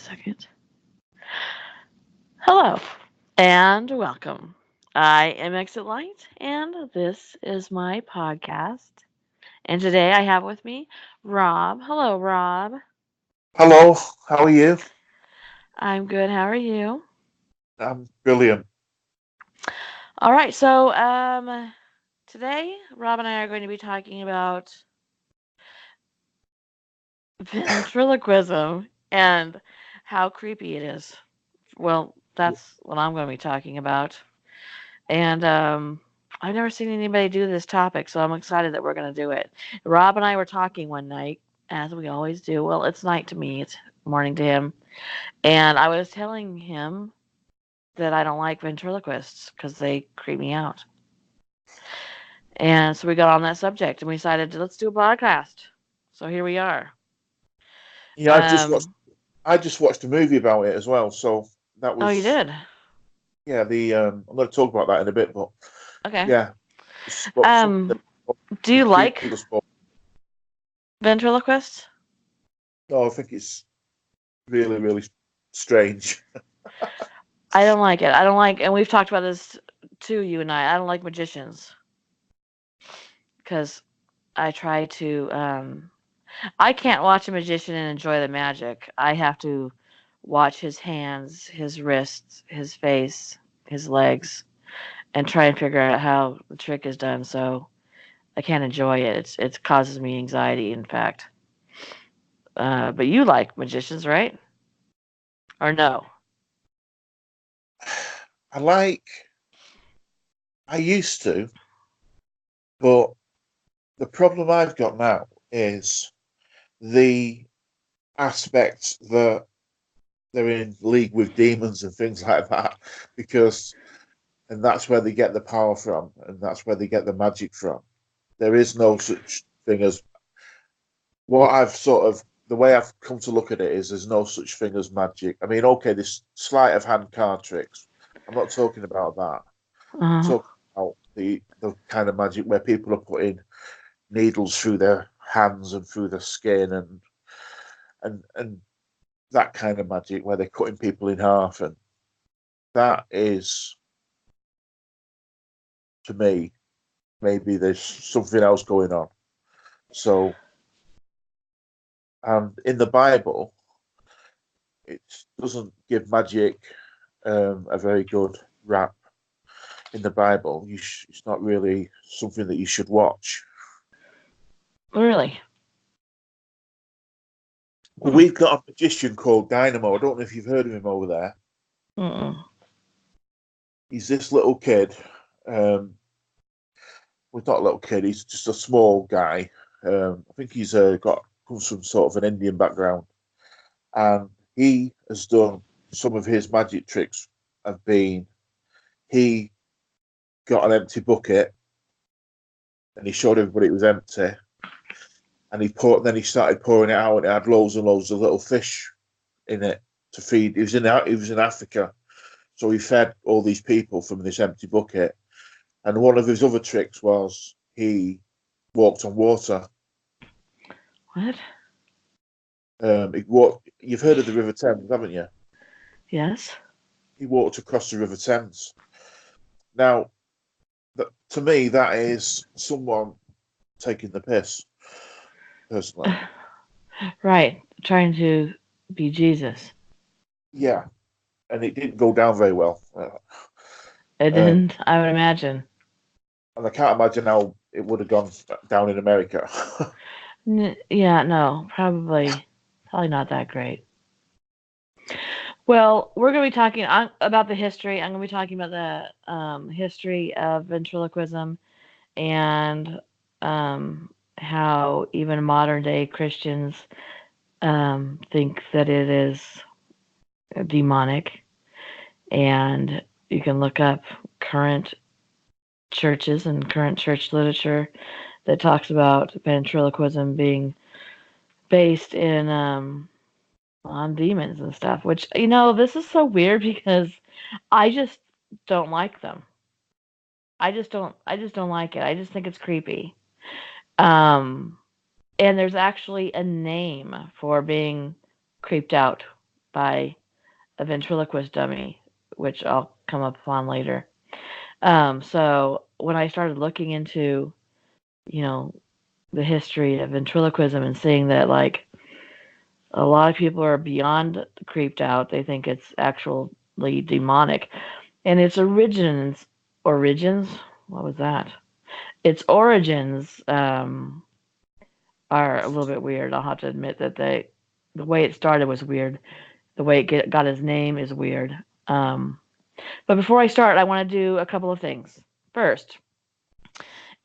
second. Hello and welcome. I am Exit Light, and this is my podcast. And today I have with me Rob. Hello, Rob. Hello, how are you? I'm good. How are you? I'm brilliant. All right. So today Rob and I are going to be talking about ventriloquism and how creepy it is. Well, that's what I'm going to be talking about. And I've never seen anybody do this topic, so I'm excited that we're going to do it. Rob and I were talking one night, as we always do. Well, it's night to me, it's morning to him. And I was telling him that I don't like ventriloquists because they creep me out. And so we got on that subject and we decided let's do a podcast. So here we are. Yeah, Um, I just watched a movie about it as well. So that oh, you was did? yeah. I'm going to talk about that in a bit, but Okay. yeah, it's something that Um, do you like completely was fun. ventriloquists? No, I think it's really strange. I don't like it. I don't like, and we've talked about this too, you and I. I don't like magicians because I try to. I can't watch a magician and enjoy the magic. I have to watch his hands, his wrists, his face, his legs, and try and figure out how the trick is done. So I can't enjoy it. It causes me anxiety, in fact. But you like magicians, right? Or no? I like. I used to, but the problem I've got now is the aspect that they're in league with demons and things like that, because and that's where they get the power from, and that's where they get the magic from. There is no such thing as what I've sort of the way I've come to look at it is there's no such thing as magic. I mean, okay, there's sleight of hand card tricks. I'm not talking about that. I'm Uh, talking about the kind of magic where people are putting needles through their hands and through their skin and that kind of magic where they're cutting people in half, and that is to me maybe there's something else going on. So, and in the Bible, it doesn't give magic a very good rap in the Bible. It's not really something that you should watch. really? Well, we've got a magician called Dynamo. I don't know if you've heard of him over there. Mm-mm. He's this little kid. Um, well, not a little kid. He's just a small guy. I think he's got comes from sort of an Indian background, and he has done some of his magic tricks. Have been he got an empty bucket and he showed everybody it was empty, and then he started pouring it out, and it had loads and loads of little fish in it to feed. He was in Africa, so he fed all these people from this empty bucket. And one of his other tricks was he walked on water. What? He walked. You've heard of the River Thames, haven't you? Yes. He walked across the River Thames. Now, to me, that is someone taking the piss. Personally, Right. Trying to be Jesus. yeah, and it didn't go down very well. It Um, didn't, I would imagine. and I can't imagine how it would have gone down in America. Yeah, no, probably not that great. Well, we're going to be talking about the history. I'm going to be talking about the history of ventriloquism and how even modern day Christians think that it is demonic. And you can look up current churches and current church literature that talks about ventriloquism being based in on demons and stuff. Which this is so weird because I just don't like them. I just don't like it. I just think it's creepy. Um, and there's actually a name for being creeped out by a ventriloquist dummy, which I'll come upon later. So when I started looking into, you know, the history of ventriloquism and seeing that like a lot of people are beyond creeped out, they think it's actually demonic, and its origins. What was that? Its origins are a little bit weird. I'll have to admit that the way it started was weird. The way it got its name is weird. Um, but before I start, I want to do a couple of things. First,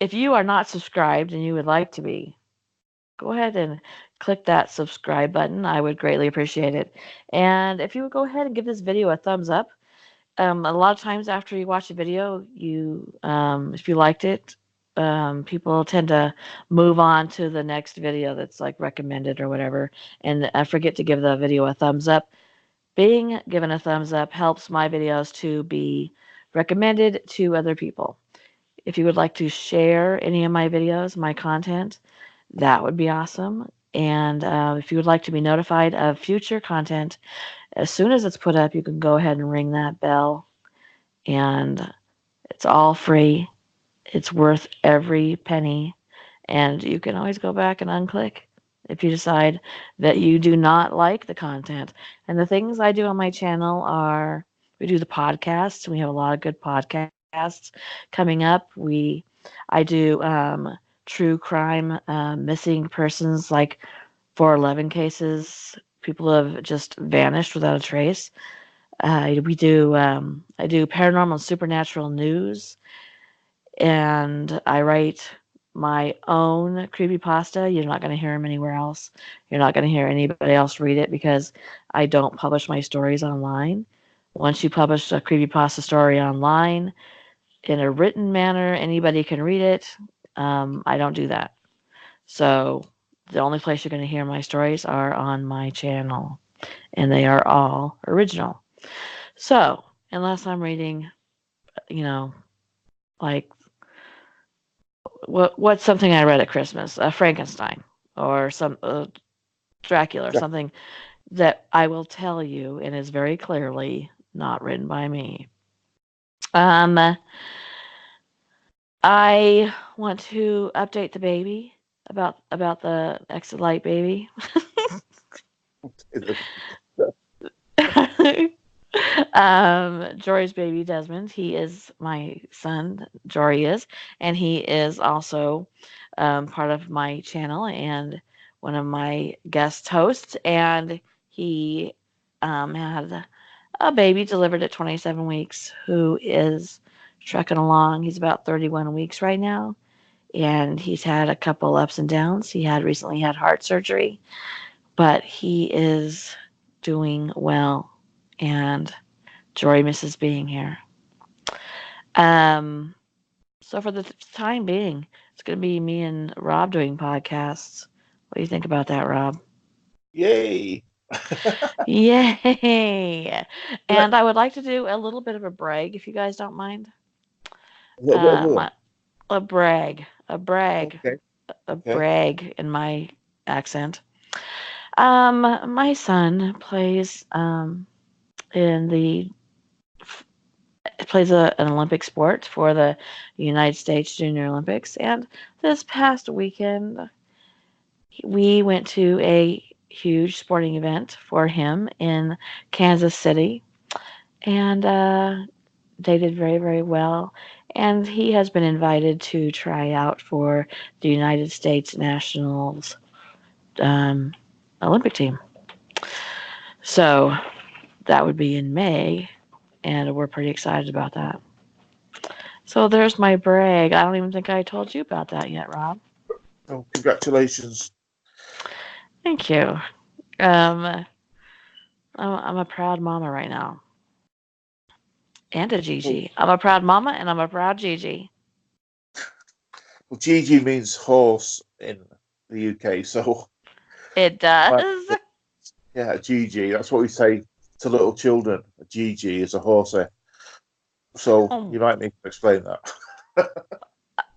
if you are not subscribed and you would like to be, go ahead and click that subscribe button. I would greatly appreciate it. And if you would go ahead and give this video a thumbs up. A lot of times after you watch a video, if you liked it, people tend to move on to the next video that's like recommended or whatever, and I forget to give the video a thumbs up. Being given a thumbs up helps my videos to be recommended to other people. If you would like to share any of my videos, my content, that would be awesome. And if you would like to be notified of future content, as soon as it's put up, you can go ahead and ring that bell. And it's all free. It's worth every penny. And you can always go back and unclick if you decide that you do not like the content. And the things I do on my channel are we do the podcasts. We have a lot of good podcasts coming up. I do true crime, missing persons, like 411 cases. People have just vanished without a trace. I do paranormal and supernatural news, and I write my own creepypasta. You're not going to hear them anywhere else. You're not going to hear anybody else read it because I don't publish my stories online. Once you publish a creepypasta story online in a written manner, anybody can read it. I don't do that. So the only place you're going to hear my stories are on my channel, and they are all original. So, unless I'm reading, you know, like what's something I read at Christmas? Frankenstein or some Dracula or Yeah. something that I will tell you and is very clearly not written by me. Um, I want to update the baby about the exit light baby. Jory's baby Desmond. He is my son. Jory is, and he is also part of my channel and one of my guest hosts. And he had a baby delivered at 27 weeks who is trucking along. He's about 31 weeks right now, and he's had a couple ups and downs. He had recently had heart surgery, but he is doing well, and Jory misses being here. Um, so for the time being, it's going to be me and Rob doing podcasts. What do you think about that, Rob? Yay! Yay! Right. And I would like to do a little bit of a brag, if you guys don't mind. A little bit of what? My a brag, a brag, Okay. a Okay. brag in my accent. My son in the plays an Olympic sport for the United States Junior Olympics, and this past weekend we went to a huge sporting event for him in Kansas City, and they did very, very well. And he has been invited to try out for the United States Nationals um, Olympic team. So that would be in May, and we're pretty excited about that. So there's my brag. I don't even think I told you about that yet, Rob. Oh, congratulations. Thank you. Um, I'm a proud mama right now, and a Well, Gigi. I'm a proud mama, and I'm a proud Gigi. well, Gigi means horse in the UK, so It right, does. yeah, Gigi. That's what we say to little children. A Gigi is a horsey. So Oh, you might need to explain that.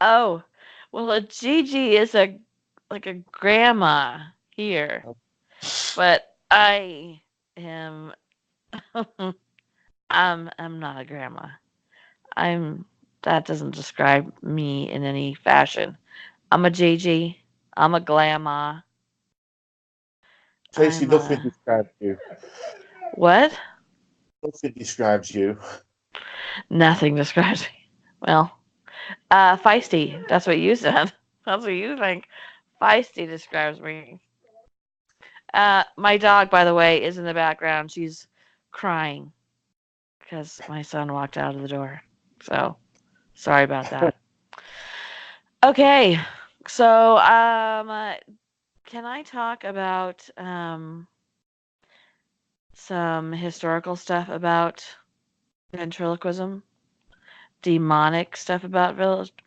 oh, well, a Gigi is a like a grandma here, but I am I'm not a grandma. I'm that doesn't describe me in any fashion. I'm a Gigi. I'm a glamma. Tracy, I'm nothing a describes you. what? Nothing describes you. Nothing describes me. Well, feisty. That's what you said. That's what you think. Feisty describes me. My dog, by the way, is in the background. She's crying because my son walked out of the door. So sorry about that. Okay, so can I talk about some historical stuff about ventriloquism? Demonic stuff about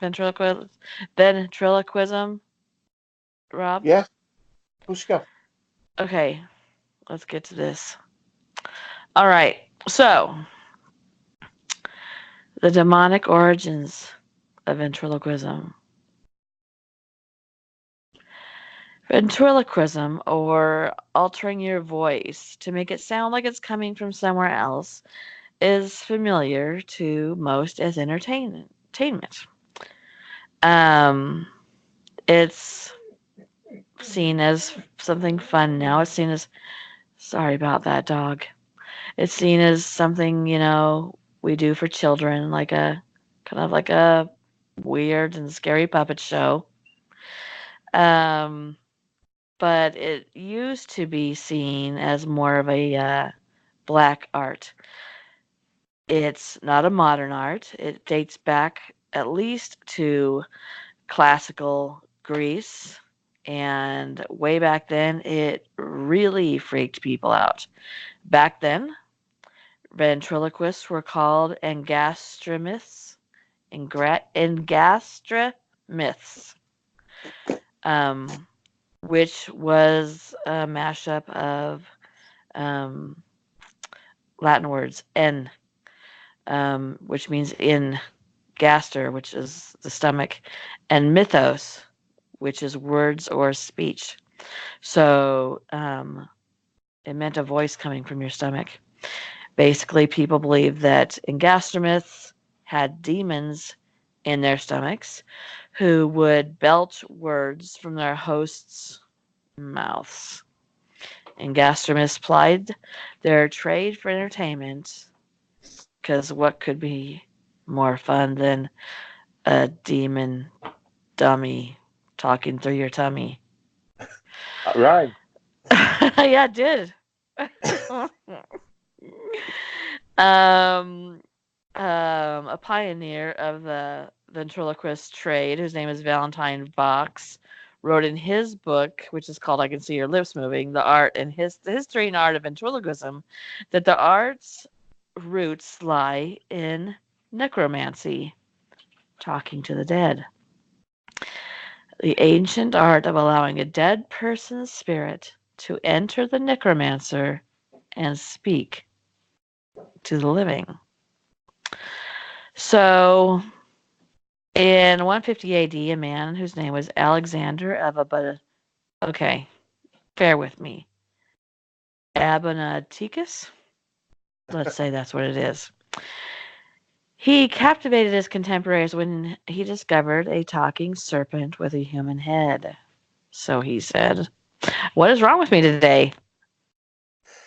ventriloquism, Rob? Yeah, push go. Okay, let's get to this. All right, so the demonic origins of ventriloquism. Ventriloquism, or altering your voice to make it sound like it's coming from somewhere else, is familiar to most as entertainment. Um, it's seen as something fun now. It's seen as, sorry about that dog. It's seen as something, we do for children, like a kind of like a weird and scary puppet show. Um, but it used to be seen as more of a black art. It's not a modern art. It dates back at least to classical Greece. And way back then, it really freaked people out. Back then, ventriloquists were called engastromyths, um, which was a mashup of um, Latin words en, which means in, gaster, which is the stomach, and mythos, which is words or speech. So it meant a voice coming from your stomach. Basically, people believe that engastromyths had demons in their stomachs who would belch words from their hosts' mouths. Engastromyths plied their trade for entertainment because what could be more fun than a demon dummy talking through your tummy? Right. Yeah, it did. um, a pioneer of the ventriloquist trade, whose name is Valentine Vox, wrote in his book, which is called "I Can See Your Lips Moving: The History and Art of Ventriloquism," that the art's roots lie in necromancy, talking to the dead, the ancient art of allowing a dead person's spirit to enter the necromancer and speak to the living. So, in 150 AD, a man whose name was Alexander of okay, bear with me, Abonaticus, let's say that's what it is. He captivated his contemporaries when he discovered a talking serpent with a human head. So he said, "What is wrong with me today?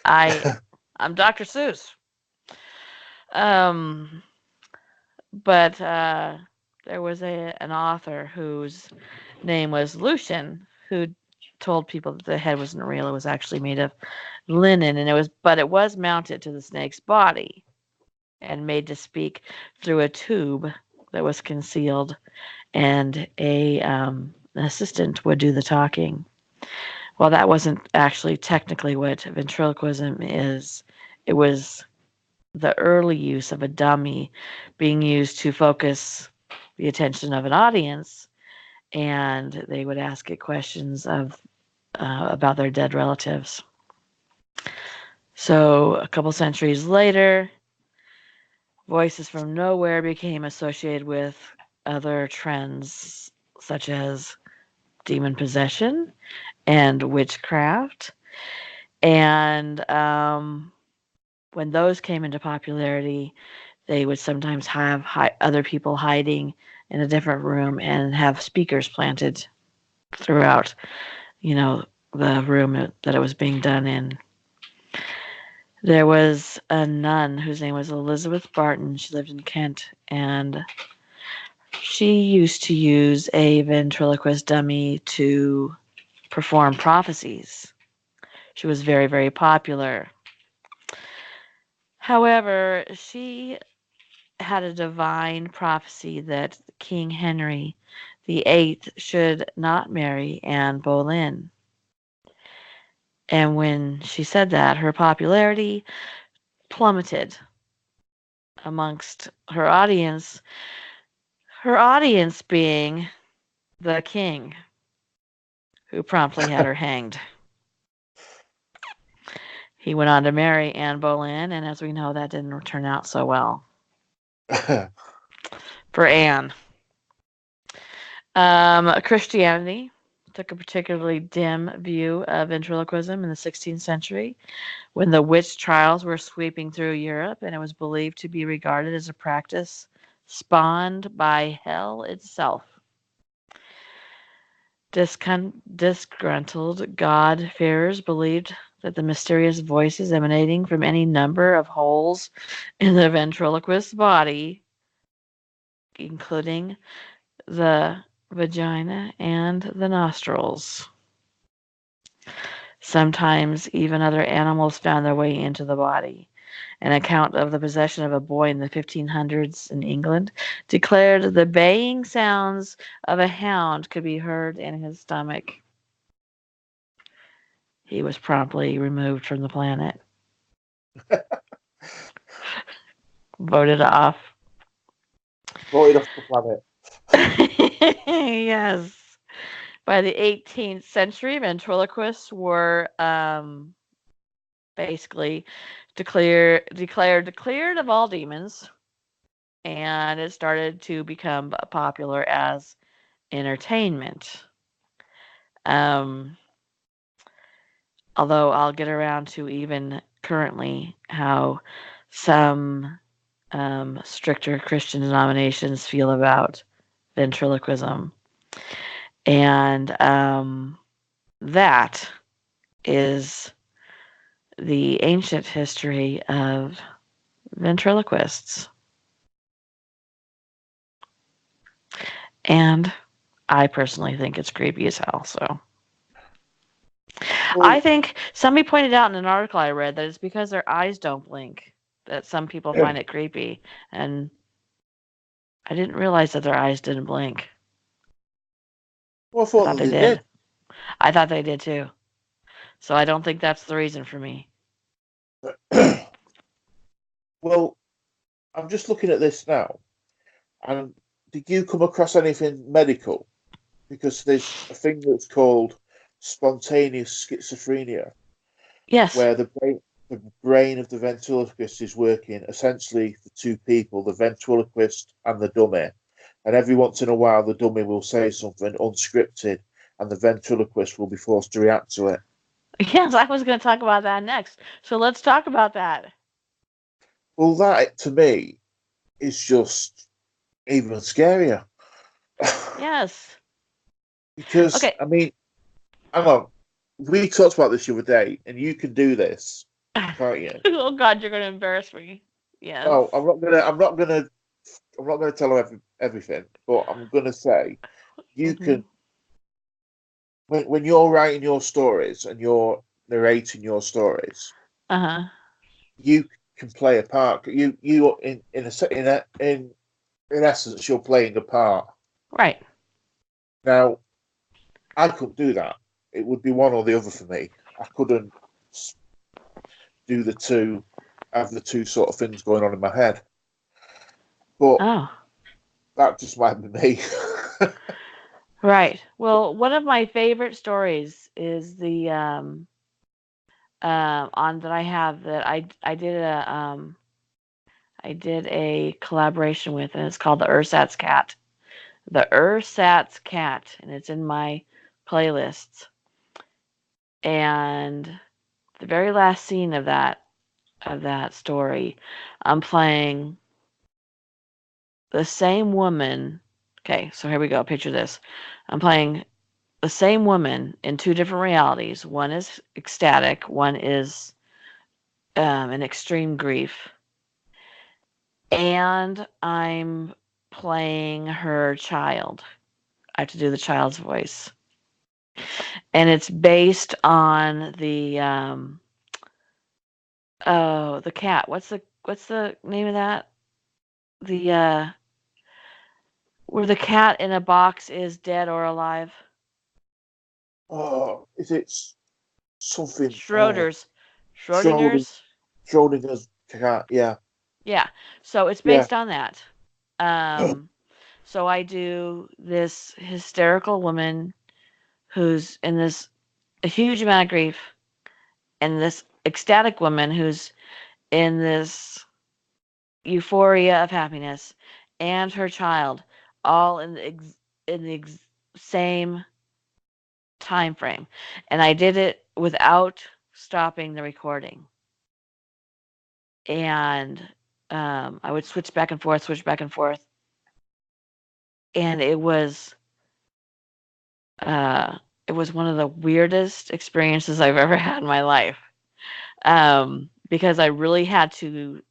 I, I'm Dr. Seuss." Um, but there was an author whose name was Lucian who told people that the head wasn't real. It was actually made of linen, and it was mounted to the snake's body and made to speak through a tube that was concealed, and an assistant would do the talking. Well, that wasn't actually technically what ventriloquism is. It was the early use of a dummy being used to focus the attention of an audience, and they would ask it questions about their dead relatives. So a couple centuries later, voices from nowhere became associated with other trends such as demon possession and witchcraft. And when those came into popularity, they would sometimes have other people hiding in a different room and have speakers planted throughout, you know, the room that it was being done in. There was a nun whose name was Elizabeth Barton. She lived in Kent, and she used to use a ventriloquist dummy to perform prophecies. She was very, very popular. However, she had a divine prophecy that King Henry VIII should not marry Anne Boleyn. And when she said that, her popularity plummeted amongst her audience being the king, who promptly had her hanged. He went on to marry Anne Boleyn, and as we know, that didn't turn out so well for Anne. Christianity took a particularly dim view of ventriloquism in the 16th century when the witch trials were sweeping through Europe, and it was believed to be regarded as a practice spawned by hell itself. Disgruntled God-fearers believed that the mysterious voices emanating from any number of holes in the ventriloquist's body, including the vagina and the nostrils. Sometimes even other animals found their way into the body. An account of the possession of a boy in the 1500s in England declared the baying sounds of a hound could be heard in his stomach. He was promptly removed from the planet, voted off. Voted off the planet. Yes. By the 18th century, ventriloquists were basically declared of all demons, and it started to become popular as entertainment. Um, although I'll get around to even currently how some stricter Christian denominations feel about ventriloquism. And that is the ancient history of ventriloquists. And I personally think it's creepy as hell. So I Well, think somebody pointed out in an article I read that it's because their eyes don't blink that some people find it creepy. And I didn't realize that their eyes didn't blink. I I thought thought that they they did. did. I thought they did too. So I don't think that's the reason for me. Well, I'm just looking at this now, and did you come across anything medical? Because there's a thing that's called spontaneous schizophrenia, Yes. where the brain of the ventriloquist is working essentially for two people, the ventriloquist and the dummy. And every once in a while, the dummy will say something unscripted, and the ventriloquist will be forced to react to it. Yes, I was going to talk about that next. So let's talk about that. Well, that to me is just even scarier. Yes. Because, Okay. I mean, hang on, we talked about this the other day, and you can do this, can't you? Oh God, you're going to embarrass me. Yes. No, I'm not gonna tell everything, but I'm gonna say you Mhm. can when you're writing your stories and you're narrating your stories, Uh huh. you can play a part. You in essence, you're playing a part. Right. Now, I couldn't do that. It would be one or the other for me. I couldn't do the two, have the two sort of things going on in my head. But Oh. that just might be me. Right. Well, one of my favorite stories is the on that I have that I did a collaboration with, and it's called the Ursat's Cat. The Ursat's Cat, and it's in my playlists. And the very last scene of that story, I'm playing the same woman. Okay, so here we go. Picture this. I'm playing the same woman in two different realities. One is ecstatic, one is in extreme grief. And I'm playing her child. I have to do the child's voice. And it's based on the cat. What's the name of that? The where the cat in a box is dead or alive. Oh, is it something? Oh, Schroeder's. Schroding, Schrodinger's. Schrodinger's cat. Yeah, Yeah. So it's yeah. based on that. Um, so I do this hysterical woman who's in this a huge amount of grief, and this ecstatic woman who's in this euphoria of happiness, and her child, all in the same time frame. And I did it without stopping the recording. And I would switch back and forth, and uh, it was one of the weirdest experiences I've ever had in my life. Because I really had to.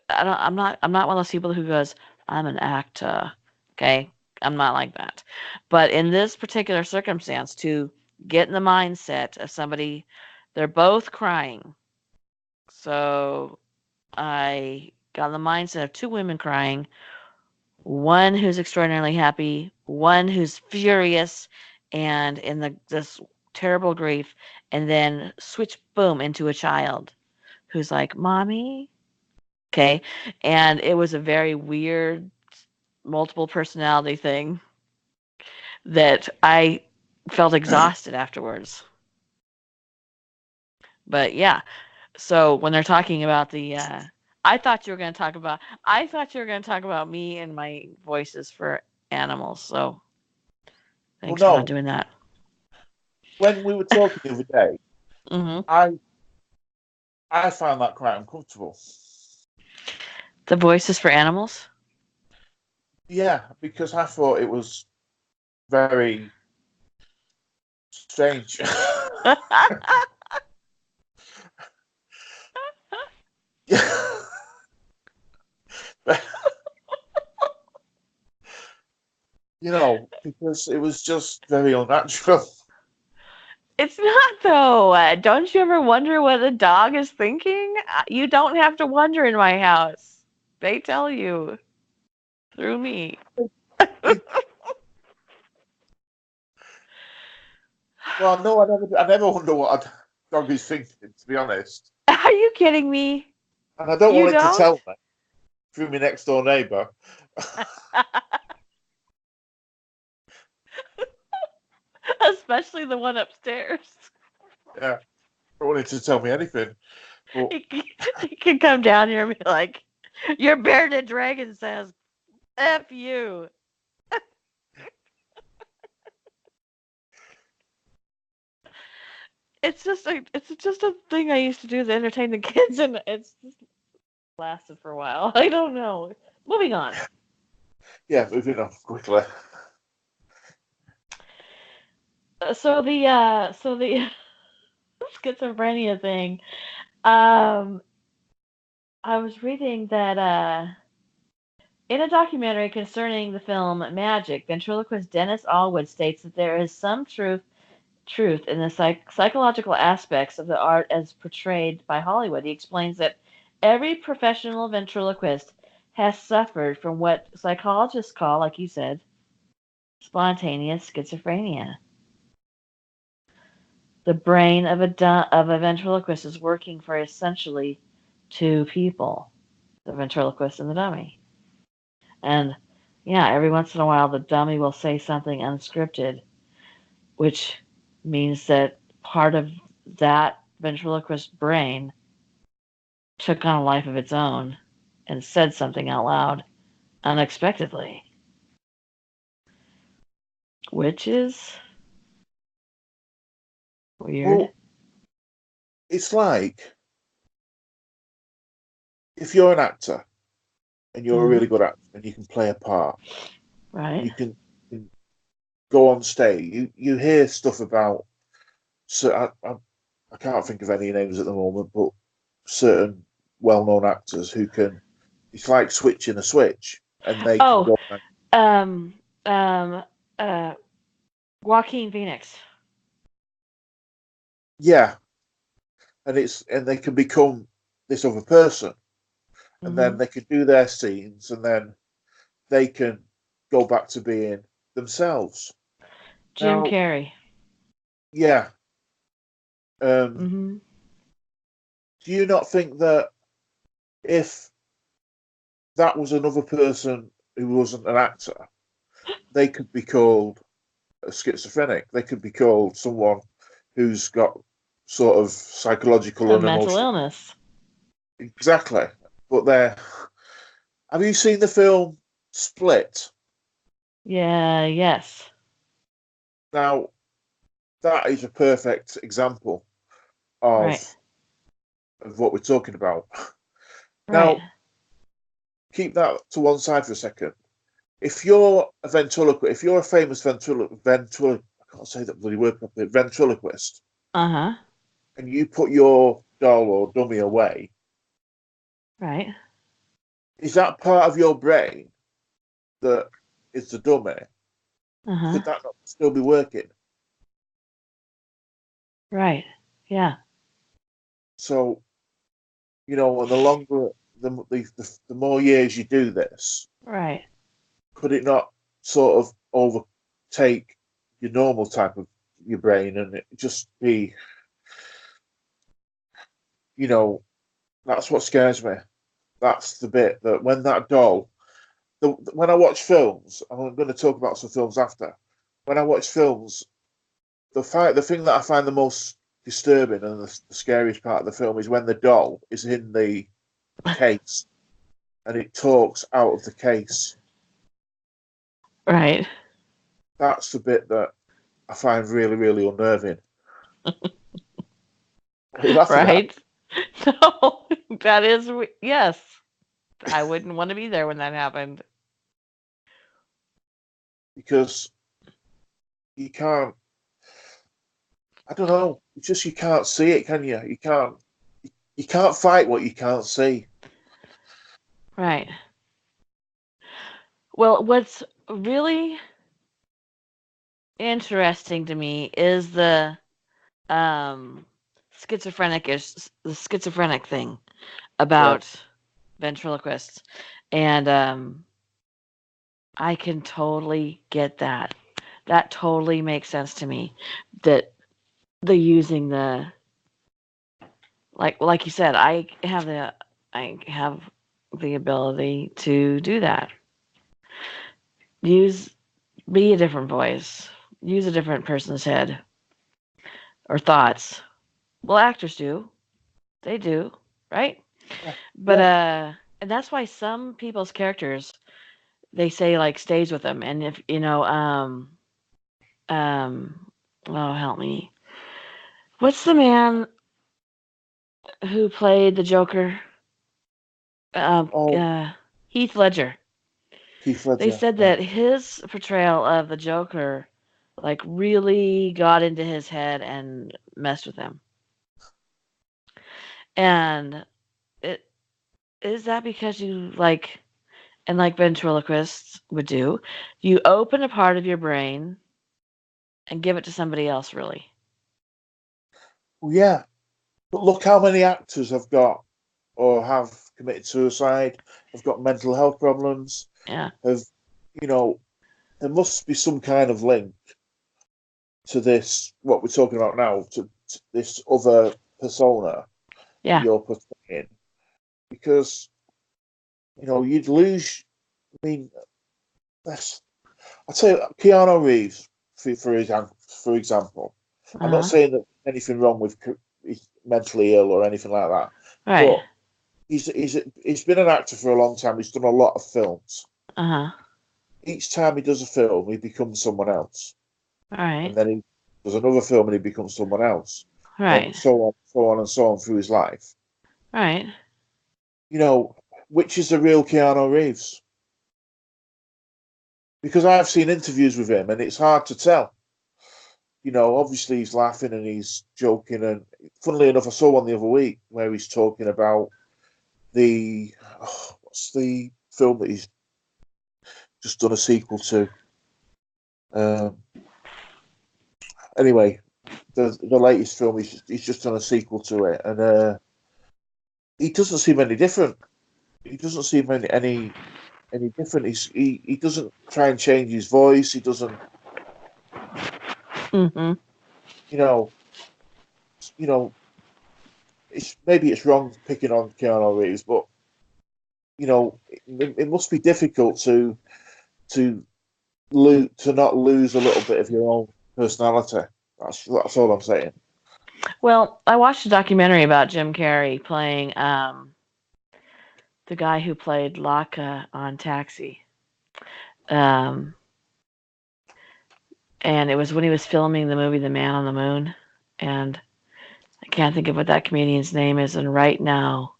I'm not one of those people who goes, I'm an actor. Okay, I'm not like that. But in this particular circumstance, to get in the mindset of somebody, they're both crying. So I got in the mindset of two women crying, one who's extraordinarily happy, one who's furious and in this terrible grief, and then switch boom into a child who's like, "Mommy." Okay, and it was a very weird multiple personality thing that I felt exhausted afterwards. But yeah, so when they're talking about I thought you were going to talk about me and my voices for animals. So Well, thanks for not no. doing that. When we were talking the other day, Hmm. I I found that quite uncomfortable. The voices for animals. Yeah, because I thought it was very strange. Yeah. Because it was just very unnatural. It's not though. Don't you ever wonder what a dog is thinking? You don't have to wonder in my house. They tell you through me. Well, no, I never wonder what a dog is thinking, to be honest. Are you kidding me? And I don't You want it to don't? tell me through my next door neighbour. Especially the one upstairs. Yeah, I don't want it to tell me anything. But He can come down here and be like, your bearded dragon says, F you. It's just a thing I used to do to entertain the kids, and it's just lasted for a while. I don't know. Moving on. yeah, moving on quickly. So the schizophrenia thing. Um, I was reading that in a documentary concerning the film Magic, ventriloquist Dennis Allwood states that there is some truth in the psychological aspects of the art as portrayed by Hollywood. He explains that every professional ventriloquist has suffered from what psychologists call, like you said, spontaneous schizophrenia. The brain of a ventriloquist is working for essentially two people, the ventriloquist and the dummy. And yeah, every once in a while the dummy will say something unscripted, which means that part of that ventriloquist brain took on a life of its own and said something out loud unexpectedly, which is weird. Well, it's like if you're an actor and you're a Mm-hmm. really good actor and you can play a part, Right. you can go on stage. You hear stuff about. So I can't think of any names at the moment, but certain well-known actors who can. It's like switching a switch, and they can Oh, go. um, um, uh, Joaquin Phoenix. Yeah, and they can become this other person, and Mm-hmm. then they can do their scenes, and then they can go back to being themselves. Jim Now, Carrey. yeah, um, Mm-hmm. do you not think that if that was another person who wasn't an actor, they could be called a schizophrenic? They could be called someone who's got sort of psychological A and mental emotional. illness. Exactly. But they're. Have you seen the film Split? Yeah. Yes. Now, that is a perfect example Right. of what we're talking about. Right. Now, keep that to one side for a second. If you're a ventriloquist, if you're a famous I can't say that bloody word properly, ventriloquist, Uh-huh. and you put your doll or dummy away, Right. is that part of your brain that is the dummy? Uh-huh. Could that not still be working? Right. Yeah. So, and the longer, the more years you do this, Right. could it not sort of overtake your normal type of your brain and it just be, you know, that's what scares me. That's the bit that when that doll, when I watch films, and I'm going to talk about some films after. When I watch films, the thing that I find the most disturbing and the scariest part of the film is when the doll is in the case and it talks out of the case. Right. That's the bit that I find really, really unnerving. What are you laughing at? Right. No, that is yes. I wouldn't want to be there when that happened. Because you can't. I don't know. It's just you can't see it, can you? You can't. You can't fight what you can't see. Right. Well, what's really interesting to me is um the schizophrenic thing Yeah. about ventriloquists. And I can totally get that. That totally makes sense to me. That the using the like you said, I have the ability to do that. Use be a different voice. Use a different person's head or thoughts. Well, actors do. They do, right? Yeah. But Yeah. and that's why some people's characters they say like stays with them. And if um oh help me. What's the man who played the Joker? Um Oh, uh Heath Ledger. Keith They Ledger. said Yeah. that his portrayal of the Joker like really got into his head and messed with him. And it is that because you like and like ventriloquists would do, you open a part of your brain and give it to somebody else really. Well, yeah. But look how many actors have got or have committed suicide, have got mental health problems, Yeah. have, you know, there must be some kind of link to this, what we're talking about now, to this other persona that Yeah. you're portraying. Because, you'd lose, I mean, that's, I'd say Keanu Reeves, for example. I'm not Uh-huh. saying that anything wrong with he's mentally ill or anything like that, Right. but he's been an actor for a long time. He's done a lot of films. Uh-huh. Each time he does a film, he becomes someone else, All and right. then he does another film and he becomes someone else. and Right. so on and so on through his life. Right. You know, which is the real Keanu Reeves? Because I've seen interviews with him, and it's hard to tell. You know, obviously he's laughing and he's joking, and funnily enough, I saw one the other week where he's talking about what's the film that he's just done a sequel to? Um, anyway, the latest film he's just done a sequel to it, and he doesn't seem any different. He doesn't seem any different. He doesn't try and change his voice. He doesn't, Mm-hmm. you know, you know. Maybe it's wrong picking on Keanu Reeves, but it must be difficult to to not lose a little bit of your own personality. That's all I'm saying. Well, I watched a documentary about Jim Carrey playing the guy who played Laka on Taxi. Um, and it was when he was filming the movie The Man on the Moon. And I can't think of what that comedian's name is. And right now,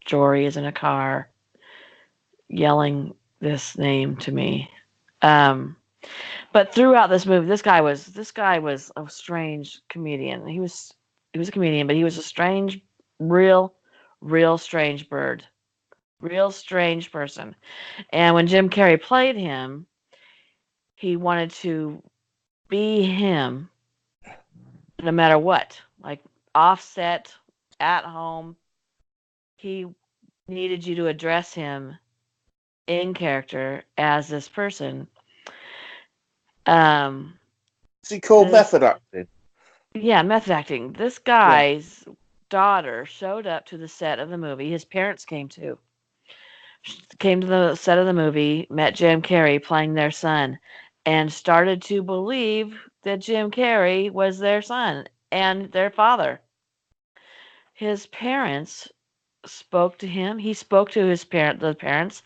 Jory is in a car yelling this name to me. Um, but throughout this movie, this guy was a strange comedian. He was a comedian, but he was a strange, real, real strange bird, real strange person. And when Jim Carrey played him, he wanted to be him no matter what, like offset, at home. He needed you to address him in character as this person. Um, Is he called this, method acting? yeah, method acting. This Yeah. guy's daughter showed up to the set of the movie. His parents came too. Came to the set of the movie, met Jim Carrey playing their son, and started to believe that Jim Carrey was their son and their father. His parents spoke to him. He spoke to the parents,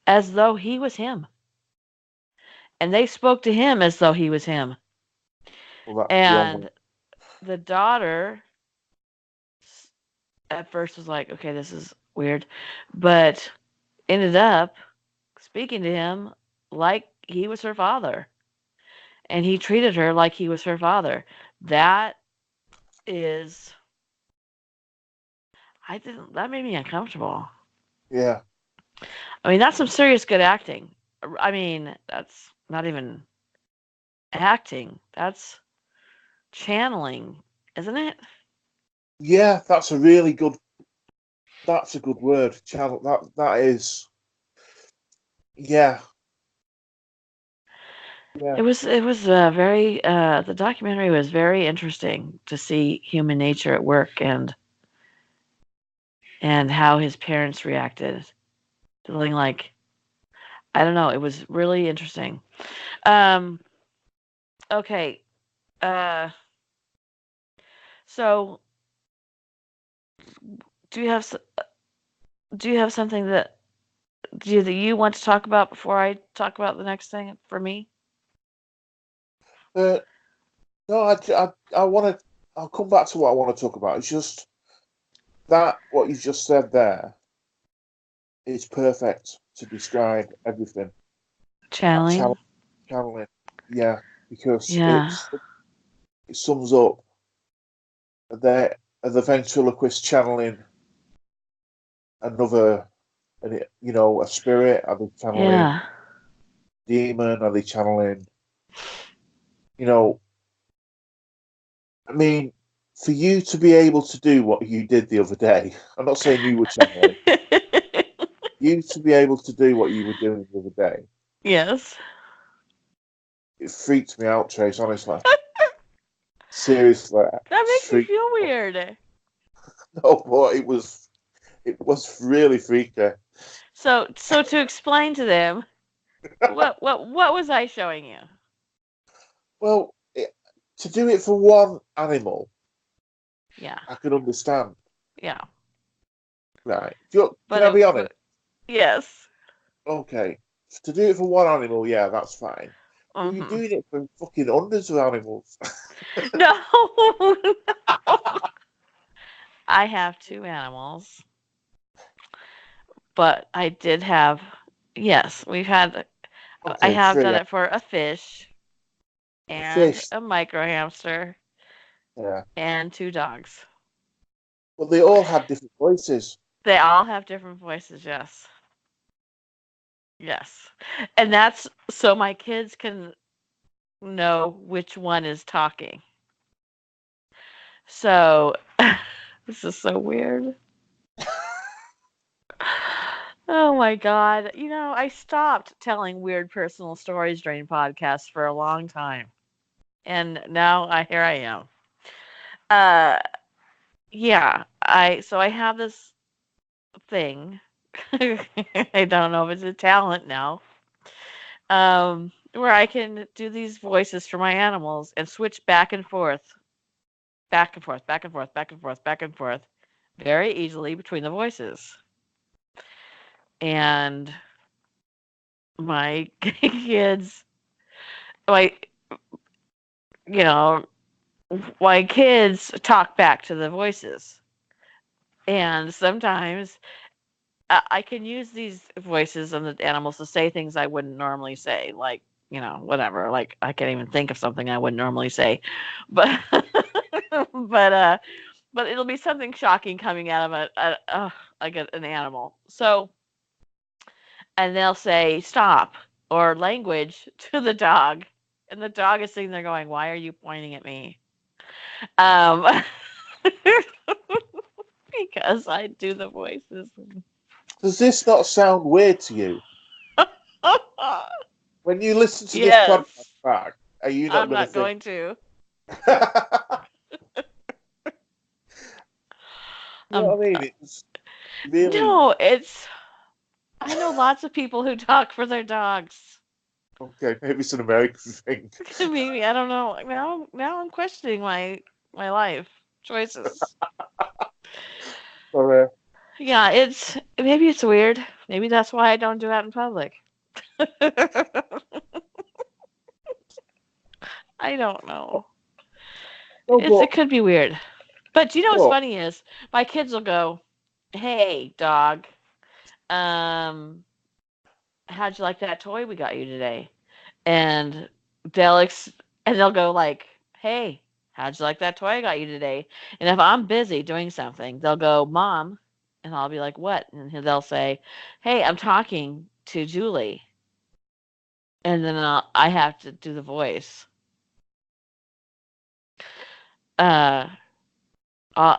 as though he was him, and they spoke to him as though he was him. Well, that's beyond me. And the daughter at first was like, "Okay, this is weird," but ended up speaking to him like he was her father, and he treated her like he was her father. That is, I didn't. That made me uncomfortable. Yeah. I mean, that's some serious good acting. I mean, that's not even acting. That's channeling, isn't it? Yeah, that's a really good. That's a good word. Channel. That is. Yeah. Yeah. It was very the documentary was very interesting to see human nature at work and how his parents reacted. Feeling like I don't know, it was really interesting. Um okay. Uh so do you have do you have something that you want to talk about before I talk about the next thing for me? Uh, no, I want to. I'll come back to what I want to talk about. It's just that what you just said there is perfect to describe everything. That Channeling? channeling, yeah, because Yeah. it sums up the ventriloquist channeling another, a spirit. Are they channeling Yeah. demon? Are they channeling? You know, I mean, for you to be able to do what you did the other day, I'm not saying you were channeling. You to be able to do what you were doing the other day, Yes. it freaked me out, Trace. Honestly, seriously, That it's makes me freaked. feel weird. No, but it was really freaky. So to explain to them, what was I showing you? Well, to do it for one animal, Yeah. I can understand. Yeah. Right? Can But I be it honest? but yes. Okay, to do it for one animal, yeah, that's fine. But you're Mhm. doing it for fucking hundreds of animals. No. I have two animals, but I did have, yes, I Okay, have three. done it for a fish A and fish. a micro hamster Yeah. and two dogs. But they all had different voices. They all have different voices, yes. Yes. And that's so my kids can know which one is talking. So this is so weird. Oh my God. I stopped telling weird personal stories during podcasts for a long time. And now here I am. Uh yeah, I have this thing. I don't know if it's a talent now. Where I can do these voices for my animals and switch back and forth, back and forth, back and forth, back and forth, back and forth very easily between the voices. And my kids, my, you know, my kids talk back to the voices. And sometimes I can use these voices and the animals to say things I wouldn't normally say, like, whatever. Like I can't even think of something I wouldn't normally say, but but but it'll be something shocking coming out of like an animal. So, and they'll say stop or language to the dog, and the dog is sitting there going, "Why are you pointing at me?" Um, because I do the voices. Does this not sound weird to you? When you listen to this podcast Yes, back, are you not I'm going to not think? going to. You know Um, what I mean? It's really no, I know lots of people who talk for their dogs. okay. Maybe it's an American thing. Maybe I don't know. Now I'm questioning my life choices. Or, Yeah, maybe it's weird. Maybe that's why I don't do that in public. I don't know. no, It but could be weird. But you know what's well, funny is my kids will go, "Hey, dog, um, how'd you like that toy we got you today?" And they'll ex- and they'll go like, "Hey, how'd you like that toy I got you today?" And if I'm busy doing something, they'll go, "Mom," and I'll be like, "What?" And they'll say, "Hey, I'm talking to Julie," and then I have to do the voice. Uh, uh,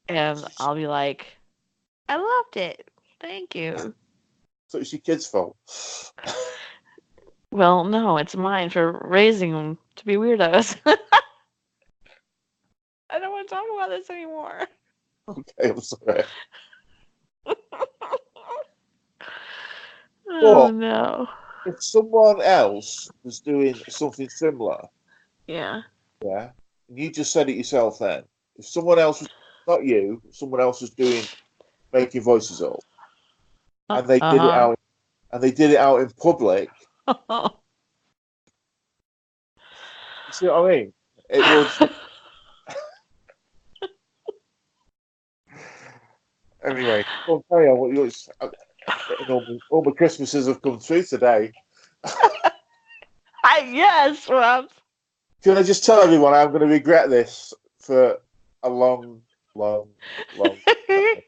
and I'll be like, "I loved it, thank you." so it's your kid's fault. Well, no, it's mine for raising them to be weirdos. I don't want to talk about this anymore. Okay, I'm sorry. Oh But no. if someone else was doing something similar, Yeah. yeah, and you just said it yourself then, if someone else was not you, someone else was doing making voices up, and they did it Uh out, and they did it out in public, huh. you see what I mean? It would. Anyway, go carry on. What you getting all my Christmases have come through today. Yes, Rob. Can I just tell everyone I'm going to regret this for a long, long, long time.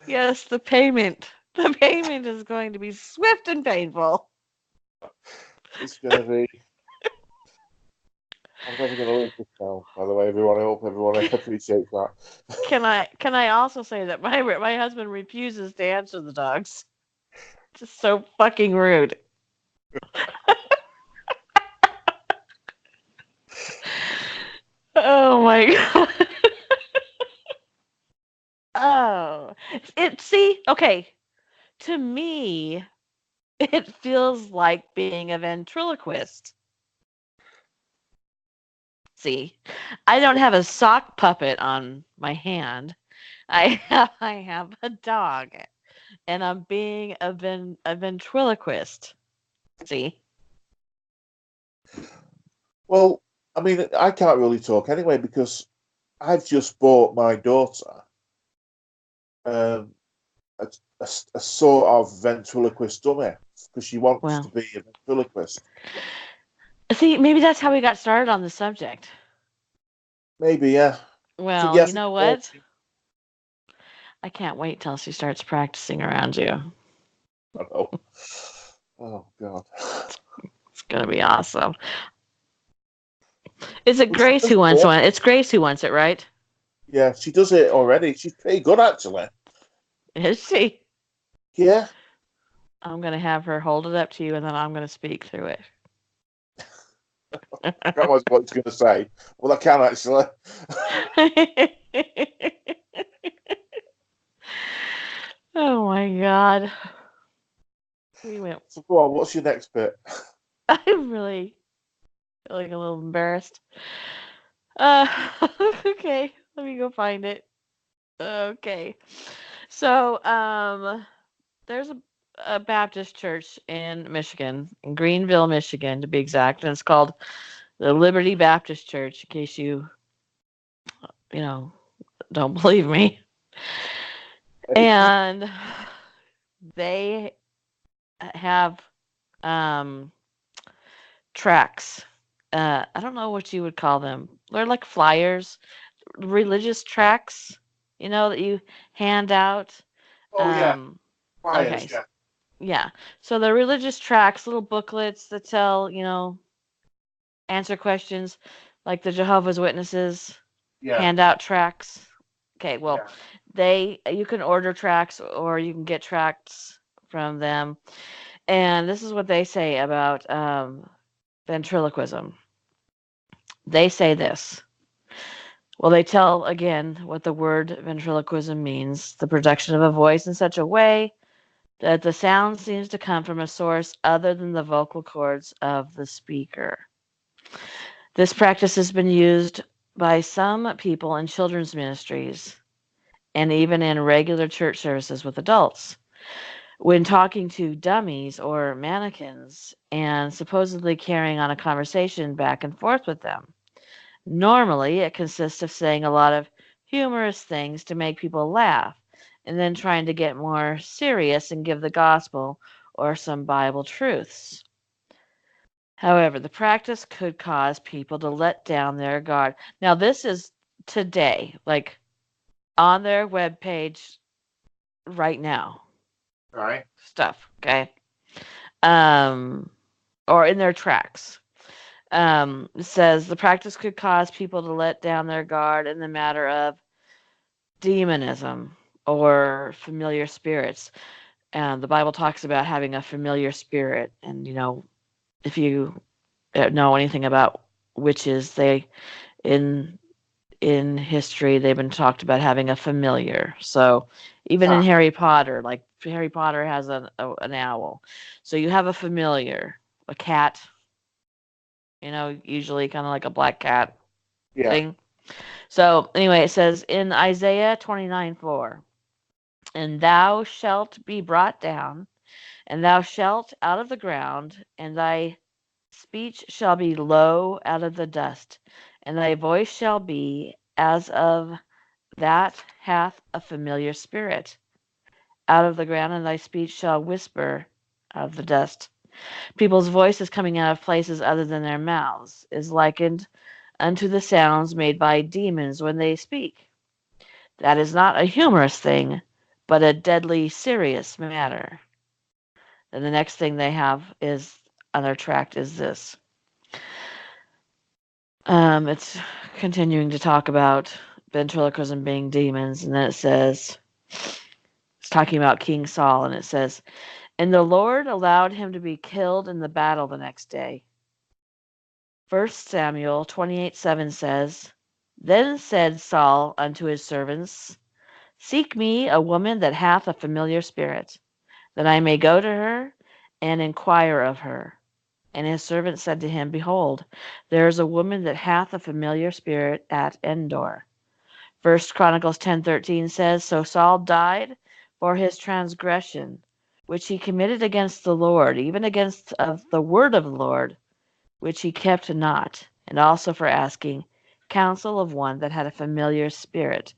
Yes, the payment. The payment is going to be swift and painful. It's going to be. I'm never going to live this down. By the way, everyone. I hope everyone appreciates that. Can I also say that my husband refuses to answer the dogs. Just so fucking rude. Oh my god. Oh. See, okay. To me, it feels like being a ventriloquist. See, I don't have a sock puppet on my hand. I have a dog, and I'm being a ventriloquist. See? Well, I mean, I can't really talk anyway because I've just bought my daughter um, a, a sort of ventriloquist dummy because she wants to Well, be a ventriloquist. see, maybe that's how we got started on the subject. Maybe, yeah. I think Well, you yes. know what? I can't wait till she starts practicing around you. Oh, oh God. It's gonna be awesome. Is it Well, she Grace does who wants it. one? It's Grace who wants it, right? Yeah, she does it already. She's pretty good, actually. Is she? Yeah. I'm gonna have her hold it up to you, and then I'm gonna speak through I can't imagine what it's going to say. Well, I can actually. it. Oh my god. We went. So go on. What's your next bit? I'm really feeling a little embarrassed. Okay, let me go find it. Okay. So, there's a Baptist church in Michigan, in Greenville, Michigan, to be exact, and it's called the Liberty Baptist Church. In case you know, don't believe me, and they have um tracks. I don't know what you would call them. They're like flyers, religious tracks, that you hand out. Oh, yeah. Um, okay, Flyers, yeah. yeah. So the religious tracks, little booklets that tell, answer questions like the Jehovah's Witnesses Yeah. hand out tracks. Okay, well, Yeah. you can order tracks or you can get tracks from them. And this is what they say about ventriloquism. They say this. Well, they tell again what the word ventriloquism means: the production of a voice in such a way that the sound seems to come from a source other than the vocal cords of the speaker. This practice has been used by some people in children's ministries and even in regular church services with adults. When talking to dummies or mannequins and supposedly carrying on a conversation back and forth with them. Normally, it consists of saying a lot of humorous things to make people laugh and then trying to get more serious and give the gospel or some Bible truths. However, the practice could cause people to let down their guard. Now, this is today, like on their webpage right now, Right. stuff, okay? Um, or in their tracks. It says the practice could cause people to let down their guard in the matter of demonism or familiar spirits. And the Bible talks about having a familiar spirit. And, if you know anything about witches, in in history they've been talked about having a familiar. So even in Ah, Harry Potter, like Harry Potter has an owl. So you have a familiar, a cat, usually kind of like a black cat yeah. thing. So anyway, it says in Isaiah 29:4, and thou shalt be brought down, and thou shalt out of the ground, and thy speech shall be low out of the dust, and thy voice shall be as of that hath a familiar spirit out of the ground, and thy speech shall whisper out of the dust. People's voices coming out of places other than their mouths is likened unto the sounds made by demons when they speak. That is not a humorous thing, but a deadly serious matter. And the next thing they have is on their tract is this. It's continuing to talk about ventriloquism being demons, and then it's talking about King Saul, and it says, and the Lord allowed him to be killed in the battle the next day. 1 Samuel 28:7 says, then said Saul unto his servants, seek me a woman that hath a familiar spirit, that I may go to her and inquire of her. And his servant said to him, behold, there is a woman that hath a familiar spirit at Endor. First Chronicles 10:13 says, so Saul died for his transgression, which he committed against the Lord, even against of the word of the Lord, which he kept not, and also for asking counsel of one that had a familiar spirit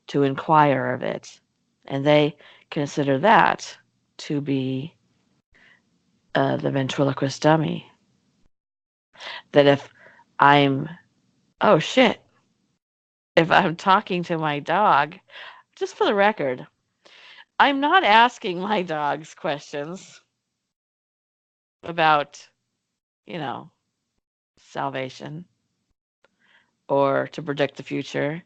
to inquire of it. And they consider that to be the ventriloquist dummy. That if I'm, oh shit, if I'm talking to my dog, just for the record, I'm not asking my dogs questions about, you know, salvation or to predict the future.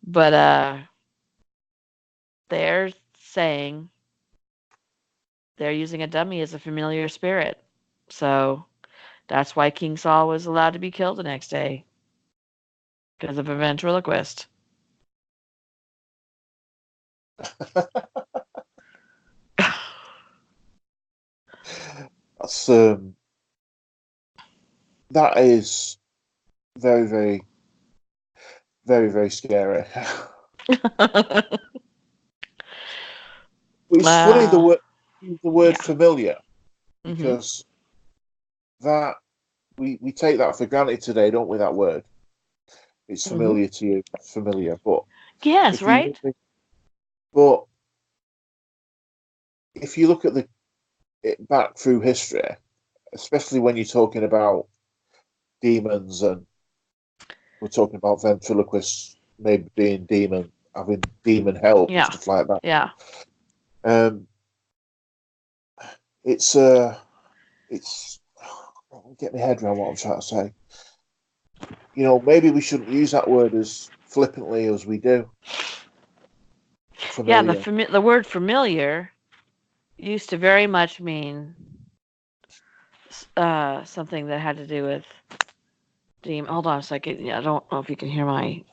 But they're saying they're using a dummy as a familiar spirit. So that's why King Saul was allowed to be killed the next day because of a ventriloquist. That's that is very, very, very, very scary. It's funny uh, the word yeah. familiar Mm-hmm. because that we take that for granted today, don't we? That word, it's Mm-hmm. familiar to you, familiar. But Yes, if you right? but if you look at the it back through history, especially when you're talking about demons and we're talking about ventriloquists maybe being demon, having demon help and Yeah. stuff like that. Yeah. Um, it's it's get my head around what I'm trying to say. You know, maybe we shouldn't use that word as flippantly as we do. Yeah, Familiar. the word familiar used to very much mean something that had to do with demon. Hold on a second. Yeah, I don't know if you can hear my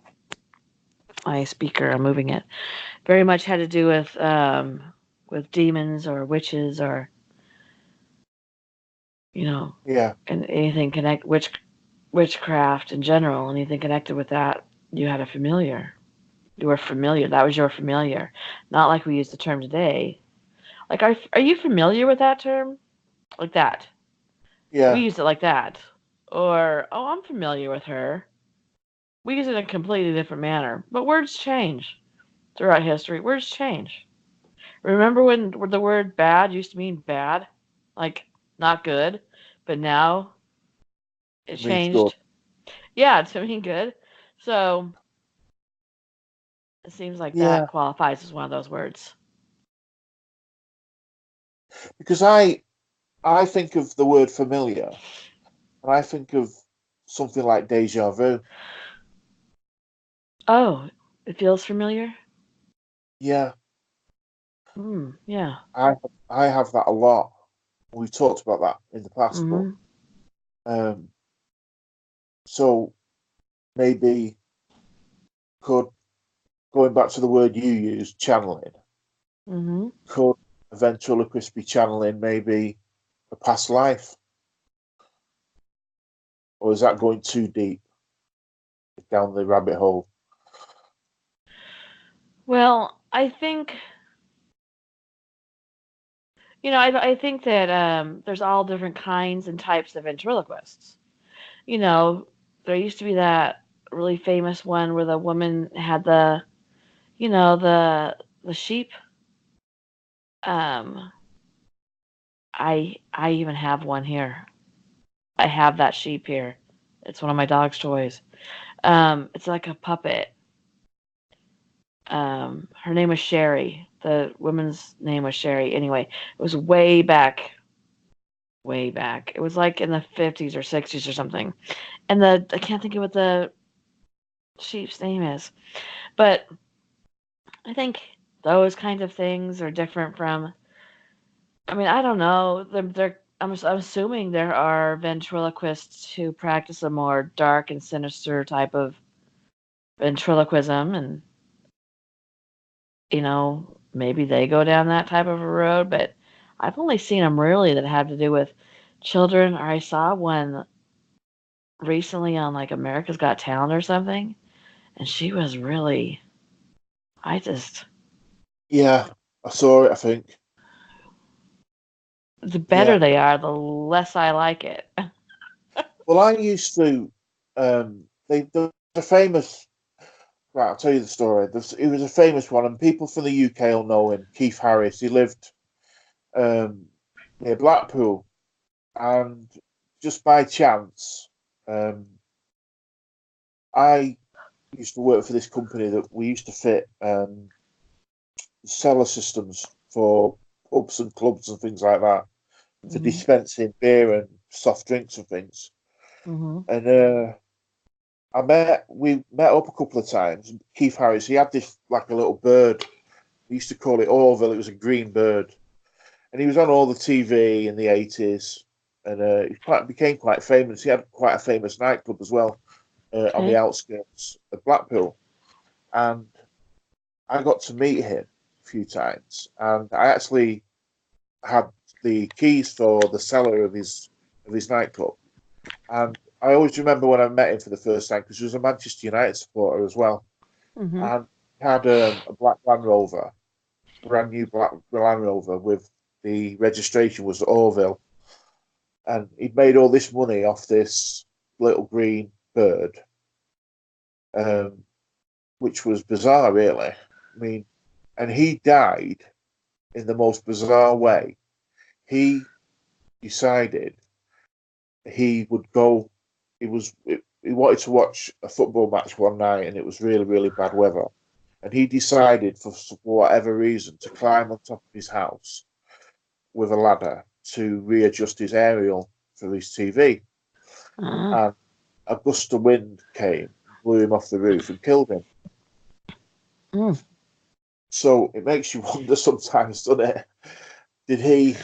speaker. I'm moving it. Very much had to do with demons or witches or you know Yeah, and anything witchcraft in general. Anything connected with that, you had a familiar. You were familiar. That was your familiar. Not like we use the term today. Like, are you familiar with that term? Like that. We yeah. use it like that. Or, oh, I'm familiar with her. We use it in a completely different manner. But words change throughout history. Words change. Remember when the word bad used to mean bad? Like, not good. But now it It means good. changed. Yeah, to mean good. So it seems like that Yeah, qualifies as one of those words. because I think of the word familiar and I think of something like deja vu. Oh, it feels familiar? Yeah, Yeah. I I have that a lot. We've talked about that in the past, but Mm-hmm. um, so maybe could going back to the word you used, channeling, Mm-hmm. could a ventriloquist be channeling maybe a past life, or is that going too deep down the rabbit hole? Well, I think I think that there's all different kinds and types of ventriloquists. You know, there used to be that really famous one where the woman had the sheep. Um, I even have one here. I have that sheep here. It's one of my dog's toys. It's like a puppet. Her name was Sherry. The woman's name was Sherry. Anyway, it was way back, way back. It was like in the 50s or 60s or something. And I can't think of what the sheep's name is, but I think those kind of things are different from. I mean, I don't know. I'm assuming there are ventriloquists who practice a more dark and sinister type of ventriloquism, and maybe they go down that type of a road. But I've only seen them really that have to do with children, or I saw one recently on like America's Got Talent or something, and she was really. I just Yeah, I saw it. I think. the Yeah. better they are, the less I like it. Well, I used to. There was a famous. Right, I'll tell you the story. It was a famous one, and people from the UK will know him. Keith Harris. He lived um, near Blackpool, and just by chance, um, I used to work for this company that we used to fit cellar systems for pubs and clubs and things like that for Mhm. dispensing beer and soft drinks and things. Mhm. And we met up a couple of times. Keith Harris, he had this like a little bird. We used to call it Orville. It was a green bird, and he was on all the TV in the 80s, and became quite famous. He had quite a famous nightclub as well on the Okay. outskirts of Blackpool, and I got to meet him a few times, and I actually had the keys for the cellar of his nightclub. And I always remember when I met him for the first time because he was a Manchester United supporter as well, Mhm. and he had a black Land Rover, brand new black Land Rover with the registration was Orville, and he'd made all this money off this little green bird, um, which was bizarre, really. I mean, and he died in the most bizarre way. He decided he would go. He wanted to watch a football match one night, and it was really bad weather. And he decided, for whatever reason, to climb on top of his house with a ladder to readjust his aerial for his TV. Uh, And a gust of wind came, blew him off the roof, and killed him. mm. So it makes you wonder sometimes, doesn't it? Did he?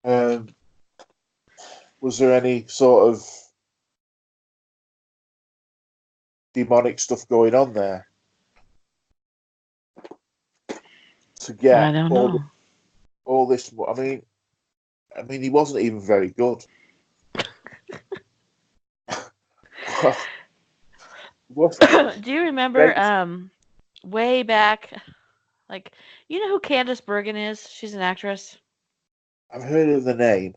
Um, was there any sort of demonic stuff going on there to I get don't know. all this? I mean, he wasn't even very good. What Do you remember great? way back, like, you know who Candace Bergen is? She's an actress. I've heard of the name.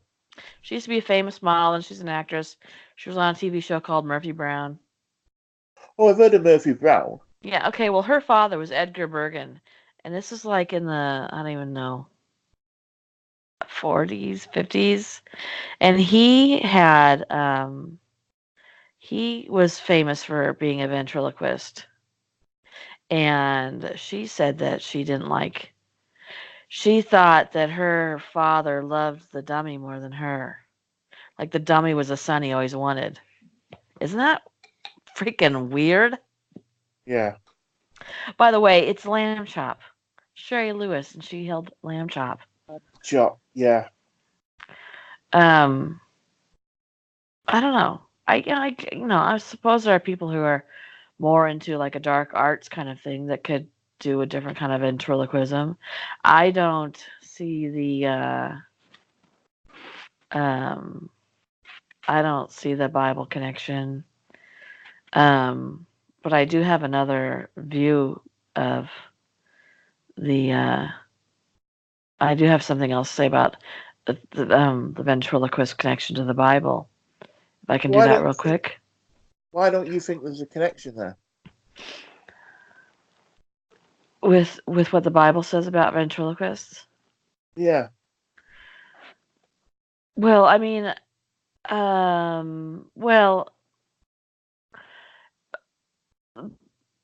She used to be a famous model and she's an actress. She was on a TV show called Murphy Brown. Oh, I've heard of Murphy Brown. Yeah, okay, well her father was Edgar Bergen. And this is like in the I don't even know, 40s, 50s. And he was famous for being a ventriloquist. And she said that she thought that her father loved the dummy more than her. Like the dummy was the son he always wanted. Isn't that freaking weird? Yeah, By the way, it's lamb chop. Sherry Lewis, and she held lamb chop. Chop. Yeah, Um, I don't know. I suppose there are people who are more into like a dark arts kind of thing that could do a different kind of ventriloquism. I don't see um, I don't see the Bible connection. Um, but I do have another view of the. I do have something else to say about the ventriloquist connection to the Bible. If I can do why that don't real you think? quick. Why don't you think there's a connection there? With what the Bible says about ventriloquists. Yeah, Well, I mean, um, well,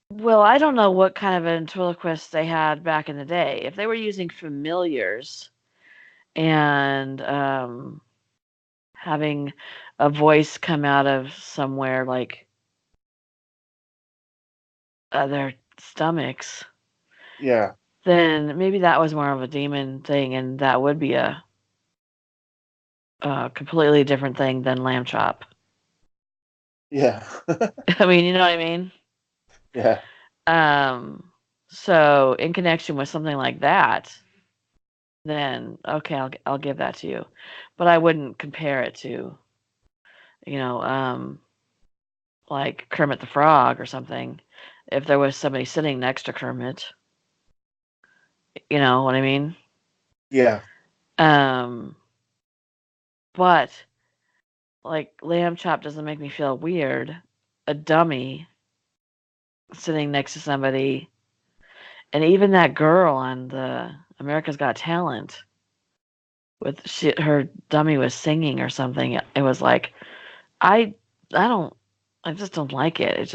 well, I don't know what kind of ventriloquists they had back in the day. If they were using familiars and having a voice come out of somewhere like their stomachs, yeah, then maybe that was more of a demon thing, and that would be a completely different thing than lamb chop. yeah, I mean, you know what I mean? yeah, Um, so in connection with something like that, then okay, I'll give that to you, but I wouldn't compare it to you know like Kermit the Frog or something. If there was somebody sitting next to Kermit, you know what I mean? yeah. Um, but like lamb chop doesn't make me feel weird. A dummy sitting next to somebody, and even that girl on the America's Got Talent with her dummy was singing or something. It was like I I don't I just don't like it.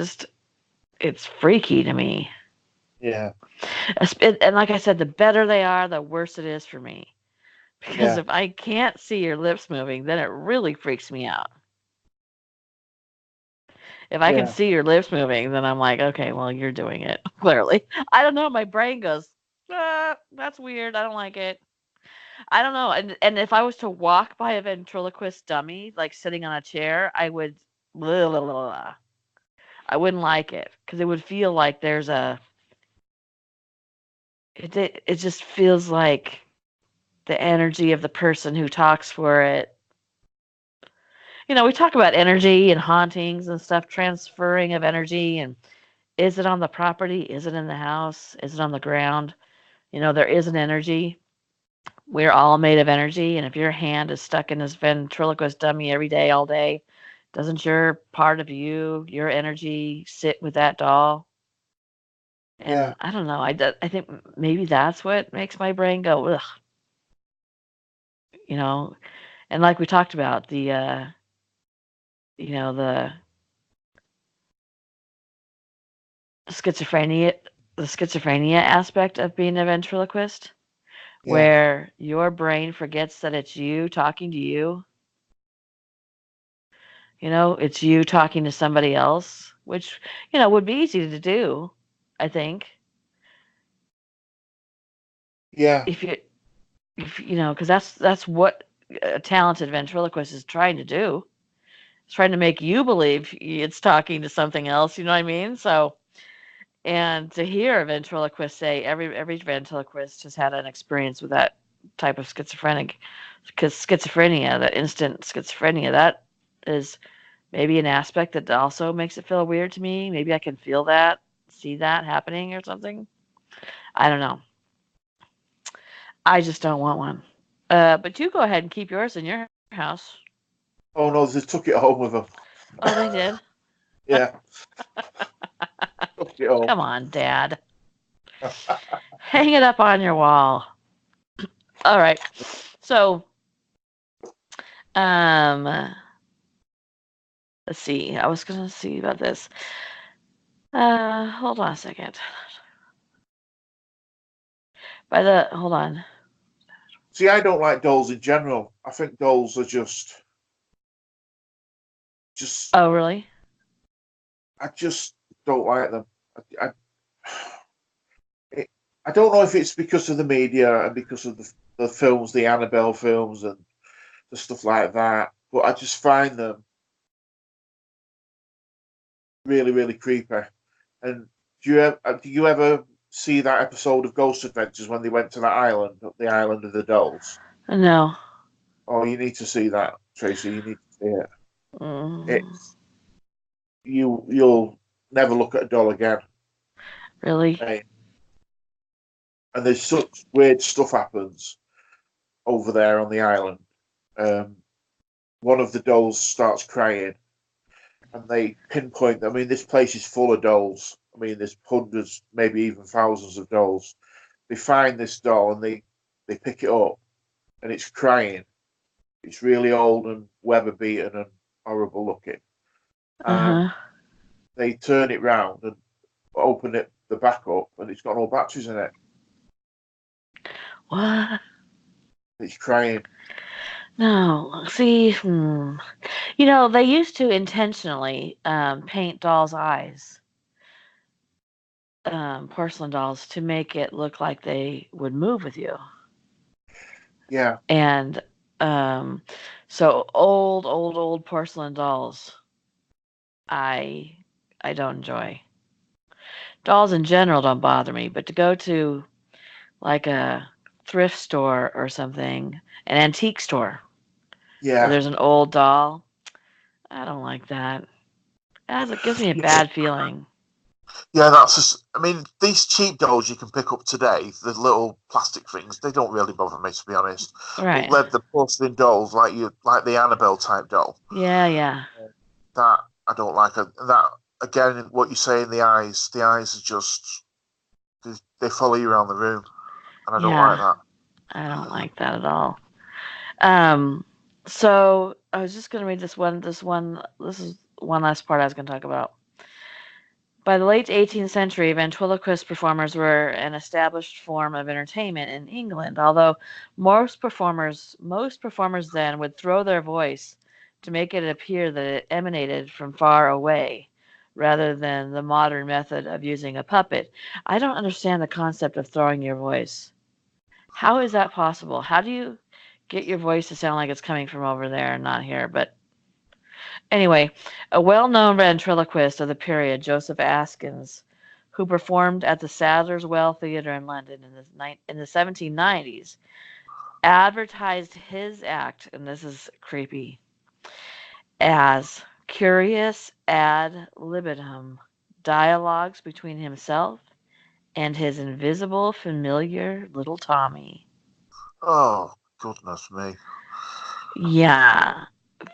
It's freaky to me. Yeah, And like I said, the better they are, the worse it is for me. Because yeah, if I can't see your lips moving, then it really freaks me out. If I can yeah, see your lips moving, then I'm like, okay, well, you're doing it, clearly. I don't know. My brain goes, that's weird. I don't like it. I don't know. And if I was to walk by a ventriloquist dummy, like sitting on a chair, I would, blah, blah, blah, blah. I wouldn't like it because it would feel like there's it just feels like the energy of the person who talks for it. We talk about energy and hauntings and stuff, transferring of energy, and is it on the property? Is it in the house? Is it on the ground? There is an energy. We're all made of energy, and if your hand is stuck in this ventriloquist dummy every day, all day, doesn't your part of you, your energy, sit with that doll? yeah, And I don't know. I think maybe that's what makes my brain go, ugh, you know. And like we talked about, the schizophrenia, the schizophrenia aspect of being a ventriloquist, yeah, where your brain forgets that it's you talking to you. It's you talking to somebody else, which, would be easy to do, I think, yeah, if you, because that's what a talented ventriloquist is trying to do. It's trying to make you believe it's talking to something else. You know what I mean? So, and to hear a ventriloquist say every ventriloquist has had an experience with that type of schizophrenic, because schizophrenia, that instant schizophrenia, that is maybe an aspect that also makes it feel weird to me. Maybe I can feel that, see that happening or something. I don't know. I just don't want one. But you go ahead and keep yours in your house. oh no, they took it home with them. Oh, they did? Yeah, took it home. Come on, Dad. Hang it up on your wall. All right. So, um, let's see. I was gonna see about this. Hold on a second. Hold on. See, I don't like dolls in general. I think dolls are just, Oh, really? I just don't like them. I, it, I don't know if it's because of the media and because of the films, the Annabelle films and the stuff like that, but I just find them really, really creepy. And do you ever see that episode of Ghost Adventures when they went to that island, the island of the dolls? No. Oh, you need to see that, Tracy. You need to see it. Mm, It's you'll never look at a doll again. really? Right? And there's such weird stuff happens over there on the island. Um, one of the dolls starts crying, and they pinpoint. I mean, this place is full of dolls. I mean, there's hundreds, maybe even thousands of dolls. They find this doll and they pick it up, and it's crying. It's really old and weather beaten and horrible looking. Uh And huh. they turn it round and open it the back up, and it's got no batteries in it. What? It's crying. No. See, they used to intentionally paint dolls' eyes, porcelain dolls, to make it look like they would move with you. Yeah, And um, so old porcelain dolls, I I don't enjoy. Dolls in general don't bother me, but to go to like a thrift store or something, an antique store where yeah, there's an old doll, I don't like that. It gives me a yeah. bad feeling. Yeah, that's just. I mean, these cheap dolls you can pick up today, the little plastic things, they don't really bother me, to be honest. But Right. the porcelain dolls, like the Annabelle type doll, Yeah, yeah. that I don't like. That again, what you say in the eyes are just they follow you around the room, and I don't like Yeah. that. I don't like that at all. Um, so I was just gonna read this is one last part I was gonna talk about. By the late 18th century, ventriloquist performers were an established form of entertainment in England, although most performers then would throw their voice to make it appear that it emanated from far away, rather than the modern method of using a puppet. I don't understand the concept of throwing your voice. How is that possible? How do you get your voice to sound like it's coming from over there and not here? But anyway, a well-known ventriloquist of the period, Joseph Askins, who performed at the Sadler's Well Theatre in London in the 1790s, advertised his act, and this is creepy, as curious ad libitum, dialogues between himself and his invisible familiar little Tommy. Oh goodness me! Yeah.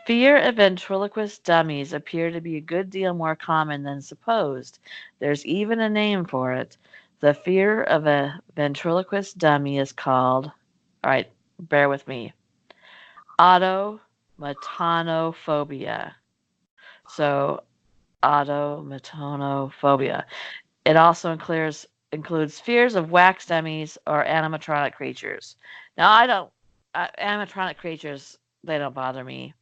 Fear of ventriloquist dummies appear to be a good deal more common than supposed. There's even a name for it. The fear of a ventriloquist dummy is called, all right, bear with me, automatonophobia. So, automatonophobia. It also includes fears of wax dummies or animatronic creatures. Now, animatronic creatures, they don't bother me.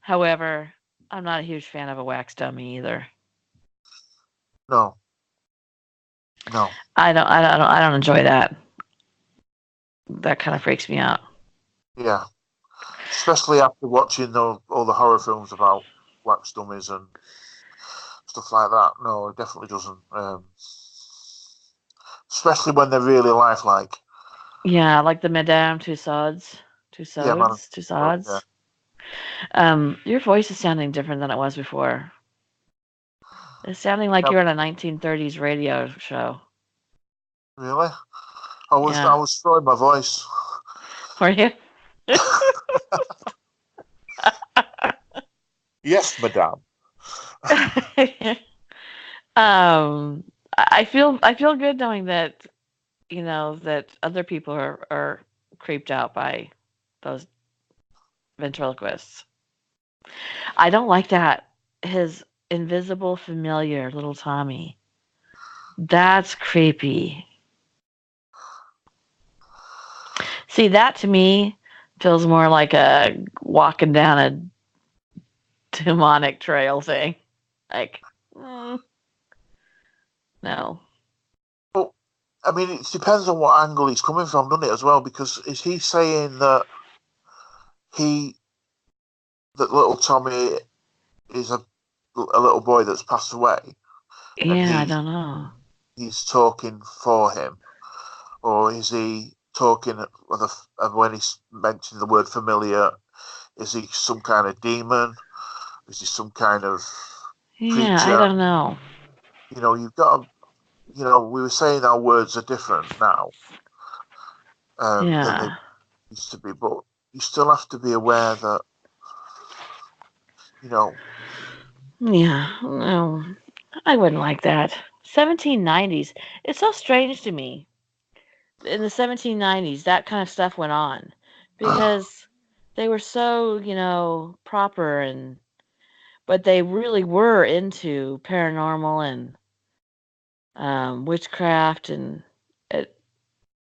However, I'm not a huge fan of a wax dummy either. No, no, I don't enjoy that. That kind of freaks me out. yeah. Especially after watching all the horror films about wax dummies and stuff like that. No, it definitely doesn't. Especially when they're really lifelike. Yeah, like the Madame Yeah, man. Yeah. Tussauds. Your voice is sounding different than it was before. It's sounding like Yep. you're on a 1930s radio show. Really? I Yeah, was throwing my voice. were you? Yes, madame. um, I feel good knowing that that other people are creeped out by those ventriloquists. I don't like that. His invisible familiar, little Tommy. That's creepy. See, that to me feels more like a walking down a demonic trail thing. Like, no. But I mean, it depends on what angle he's coming from, doesn't it, as well? Because is he saying he that little Tommy is a little boy that's passed away, and Yeah, I don't know. he's talking for him, or is he talking when he's mentioning the word familiar? Is he some kind of demon? Is he some kind of Yeah, I creature? don't know. You've got to, we were saying our words are different now than they Yeah. used to be, but you still have to be aware that, you know, Yeah. No, I wouldn't like that. 1790s. It's so strange to me. In the 1790s, that kind of stuff went on because they were so, proper but they really were into paranormal and witchcraft and it,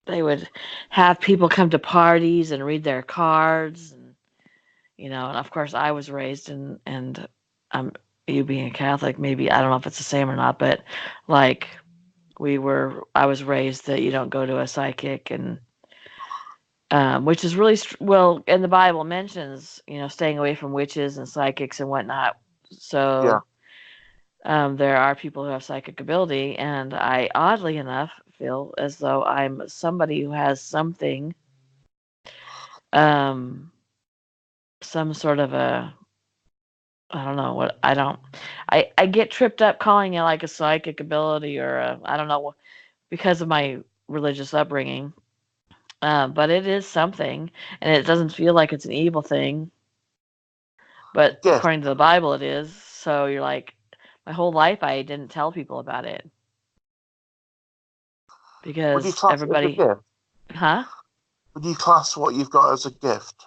they would have people come to parties and read their cards and of course I was raised and um you being a Catholic, maybe I don't know if it's the same or not, but like I was raised that you don't go to a psychic and which is really well, and the Bible mentions staying away from witches and psychics and whatnot. yeah, So there are people who have psychic ability, and I oddly enough feel as though I'm somebody who has um, some sort of a I don't know what I don't. I get tripped up calling it like a psychic ability or I don't know because of my religious upbringing. But it is something, and it doesn't feel like it's an evil thing. But Gift. according to the Bible, it is. So you're like, my whole life I didn't tell people about it Would you because class it as a everybody, gift? huh? Would you class what you've got as a gift?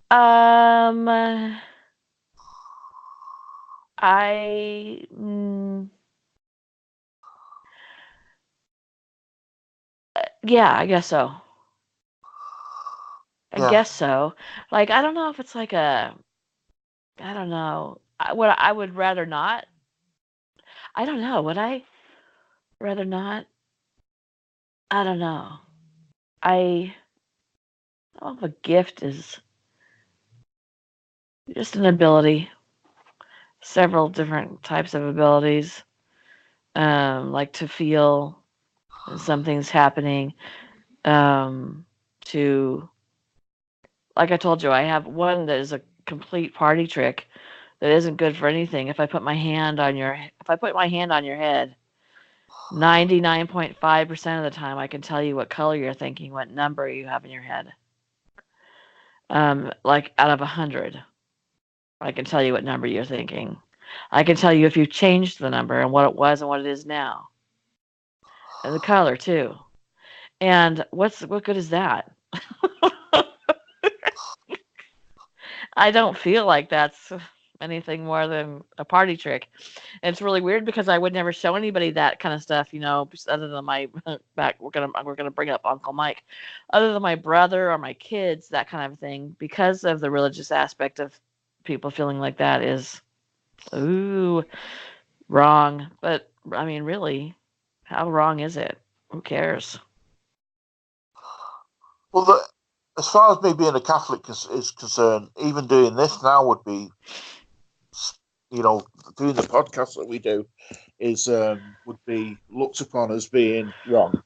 Um, I, yeah, I guess so. I Yeah, guess so. Like, I don't know if it's like a, I don't know. What I would rather not. I don't know. Would I rather not? I don't know. I don't know if a gift is just an ability, several different types of abilities, like to feel when something's happening, um, to, like I told you, I have one that is a complete party trick that isn't good for anything. If I put my hand on your head, 99.5% of the time I can tell you what color you're thinking, what number you have in your head. Like out of 100, I can tell you what number you're thinking. I can tell you if you changed the number and what it was and what it is now, and the color too. And what good is that? I don't feel like that's anything more than a party trick. And it's really weird because I would never show anybody that kind of stuff, other than my back. We're gonna bring up Uncle Mike, other than my brother or my kids, that kind of thing, because of the religious aspect of people feeling like that is ooh wrong. But I mean, really, how wrong is it? Who cares? well, as far as me being a Catholic is concerned, even doing this now would be, you know, doing the podcast that we do is would be looked upon as being wrong.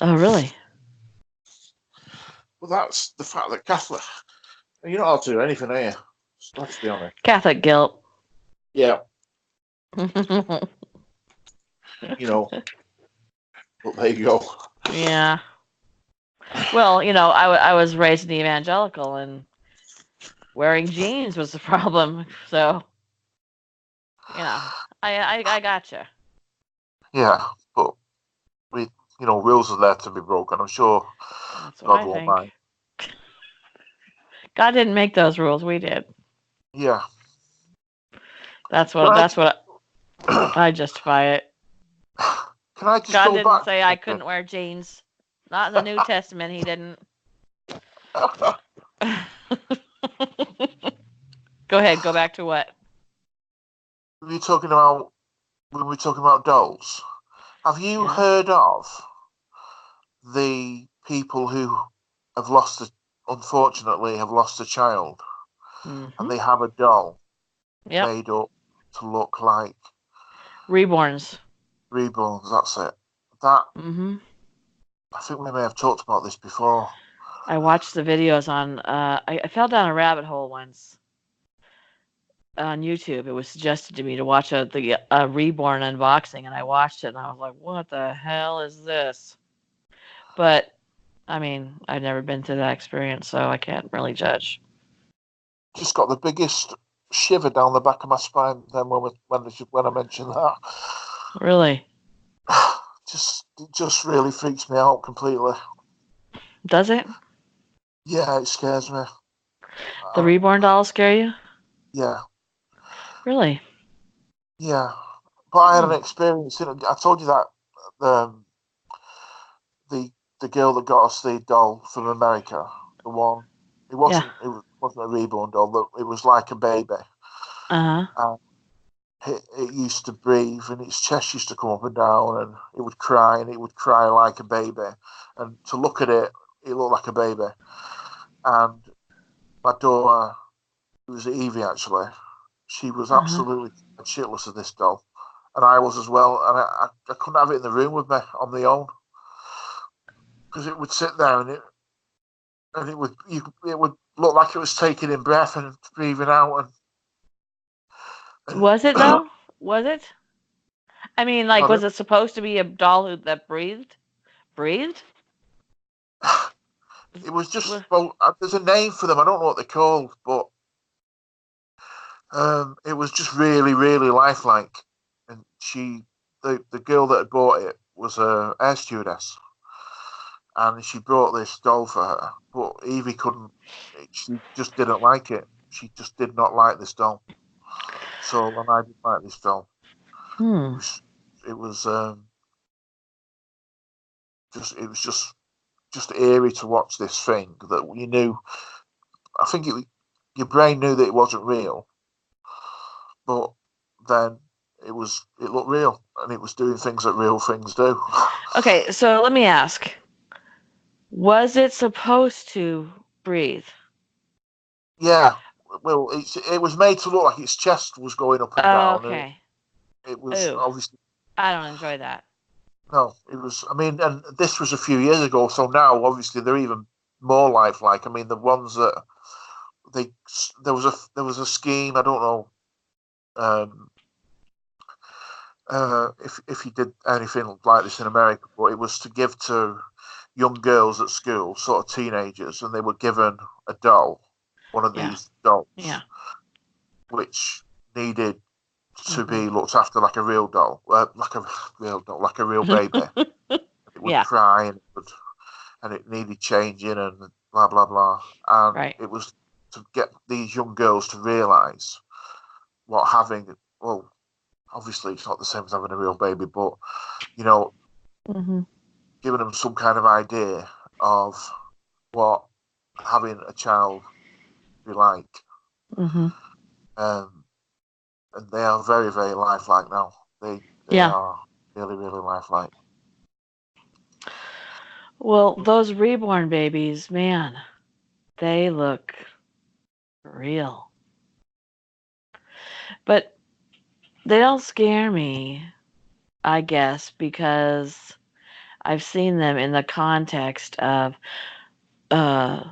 Oh, really? Well, that's the fact that Catholic, you're not allowed to do anything here. Let's be honest. Catholic guilt. Yeah, you know, but there you go. Yeah. Well, I was raised in the evangelical, and wearing jeans was the problem. So, I gotcha. Yeah, but we, rules are there to be broken. I'm sure That's what God I won't think. mind. God didn't make those rules. We did. Yeah. That's Can what. I That's what I justify it. can I just God go didn't back say to I something? couldn't wear jeans. Not in the New Testament. He didn't. Go ahead. Go back to what? we were talking about when we were talking about dolls. Have you Yeah. heard of the people who have unfortunately, have lost a child, and Mhm. they have a doll Yep. made up to look like Reborns. reborns? That's it. That Mhm. I think we may have talked about this before. I watched the videos on. I fell down a rabbit hole once on YouTube. It was suggested to me to watch a Reborn unboxing, and I watched it, and I was like, "What the hell is this?" But I mean, I've never been through that experience, so I can't really judge. Just got the biggest shiver down the back of my spine then when I mentioned that. Really? It just really freaks me out completely. Does it? Yeah, it scares me. The Uh, Reborn dolls scare you? yeah, Really? yeah. But I had Hmm. an experience. I told you that um, the the girl that got us the doll from America, the one. Yeah. It wasn't a reborn doll. It was like a baby. Uh huh. And it used to breathe, and its chest used to come up and down, and it would cry, and it would cry like a baby. And to look at it, it looked like a baby. And my daughter, who was Evie actually, she was Uh huh. absolutely shitless of this doll, and I was as well. And I couldn't have it in the room with me on the own because it would sit there and it would look like it was taking in breath and breathing out, Was it though? Was it? I mean, like, Pardon? was it supposed to be a doll that breathed? Breathed? It was just, Was- well, there's a name for them. I don't know what they're called, but it was just really, really lifelike. And the girl that had bought it was a air stewardess, and she brought this doll for her. But Evie couldn't. She just didn't like it. She just did not like this doll. So when I didn't like this doll, it Hmm. was it was just eerie to watch this thing that you knew. I think your brain knew that it wasn't real, but then it looked real and it was doing things that real things do. Okay, so let me ask. Was it supposed to breathe? Yeah, well, it was made to look like its chest was going up and down, and Okay. it was Ooh, obviously I don't enjoy that. no, it was. I mean, and this was a few years ago, so now obviously they're even more lifelike. I mean, the ones that they there was a scheme. I don't know um, if you did anything like this in America, but it was to give to young girls at school, sort of teenagers, and they were given a doll, one of Yeah. these dolls, Yeah. which needed to Mhm. be looked after like a real doll, like a real doll, like a real baby. It would Yeah. cry and it needed changing and blah blah blah. And Right. it was to get these young girls to realise what having well, obviously it's not the same as having a real baby, but you know, Mhm. giving them some kind of idea of what having a child be like. Mhm. Um, and they are very, very lifelike now. They Yeah. are really, really lifelike. Well, those reborn babies, man, they look real. But they don't scare me, I guess, because I've seen them in the context of uh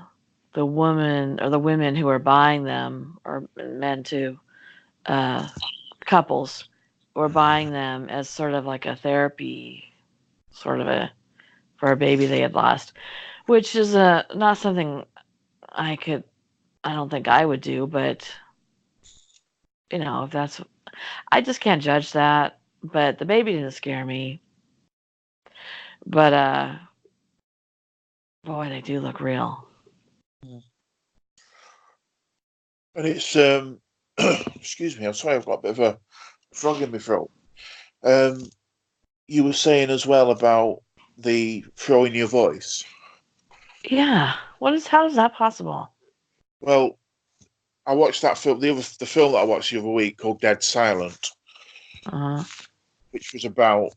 the woman or the women who are buying them, or men too, uh couples were buying them as sort of like a therapy, sort of a for a baby they had lost, which is not something I could. I don't think I would do, but if that's, I just can't judge that. But the baby didn't scare me. But boy, they do look real. And it's excuse me, I'm sorry, I've got a bit of a frog in my throat. Um, you were saying as well about the throwing your voice. Yeah. What is? How is that possible? Well, I watched that film, the film that I watched the other week called Dead Silent, Uh which was about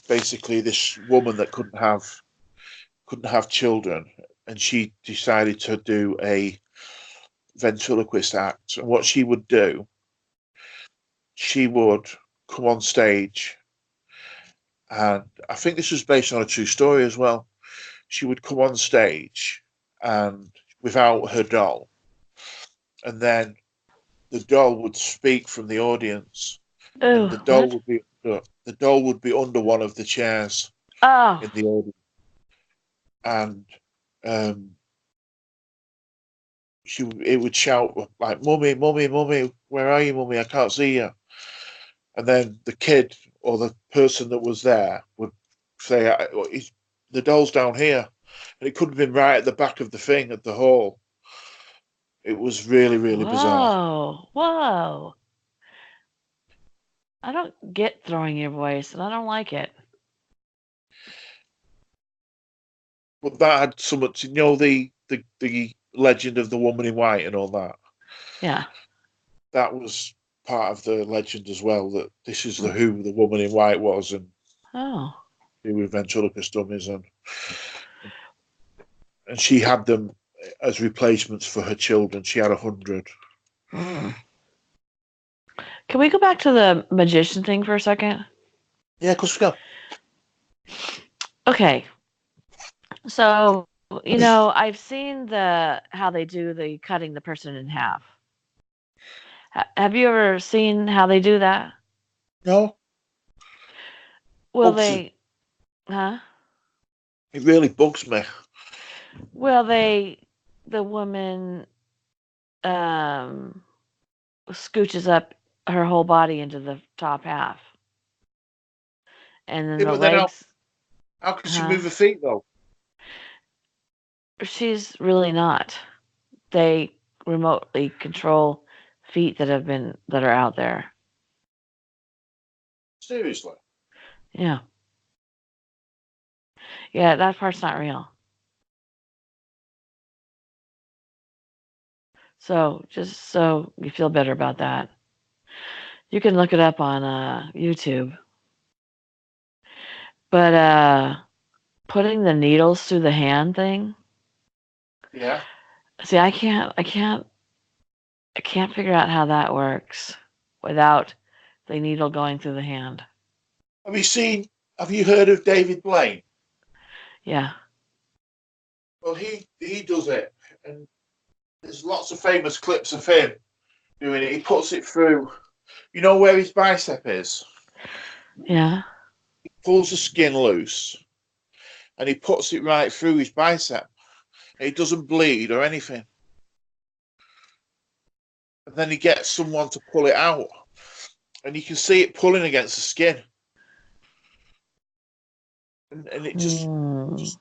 basically this woman that couldn't have children, and she decided to do a ventriloquist act. And what she would do, she would come on stage, and I think this was based on a true story as well. She would come on stage and without her doll, and then the doll would speak from the audience, and oh, what? the doll would be under one of the chairs Oh, in the audience, and um, it would shout like, "Mummy, mummy, mummy, where are you, mummy? I can't see you." And then the kid or the person that was there would say, "The doll's down here," and it could have been right at the back of the thing at the hall. It was really, really bizarre. whoa, whoa! I don't get throwing your voice, and I don't like it. But that had so much, the legend of the woman in white and all that. Yeah. That was part of the legend as well. That this is Hmm. who the woman in white was, and Oh. who were ventriloquist dummies, and she had them as replacements for her children. She had 100. Hmm. Can we go back to the magician thing for a second? Yeah, of course we go. Okay. So, I've seen the how they do the cutting the person in half. Have you ever seen how they do that? No, Well, bugs it. they, huh? It really bugs me. Well, the woman um scooches up her whole body into the top half, and then Yeah, the but then legs, how can she huh? move her feet though? She's really not. They remotely control feet that are out there. Seriously. Yeah, yeah, that part's not real. So just so you feel better about that, you can look it up on YouTube. But putting the needles through the hand thing. Yeah. See, I can't figure out how that works without the needle going through the hand. Have you seen? Have you heard of David Blaine? Yeah. Well, he does it, and there's lots of famous clips of him doing it. He puts it through. You know where his bicep is? Yeah. Pulls the skin loose, and he puts it right through his bicep. It doesn't bleed or anything. And then he gets someone to pull it out, and you can see it pulling against the skin, and it just, Hmm. just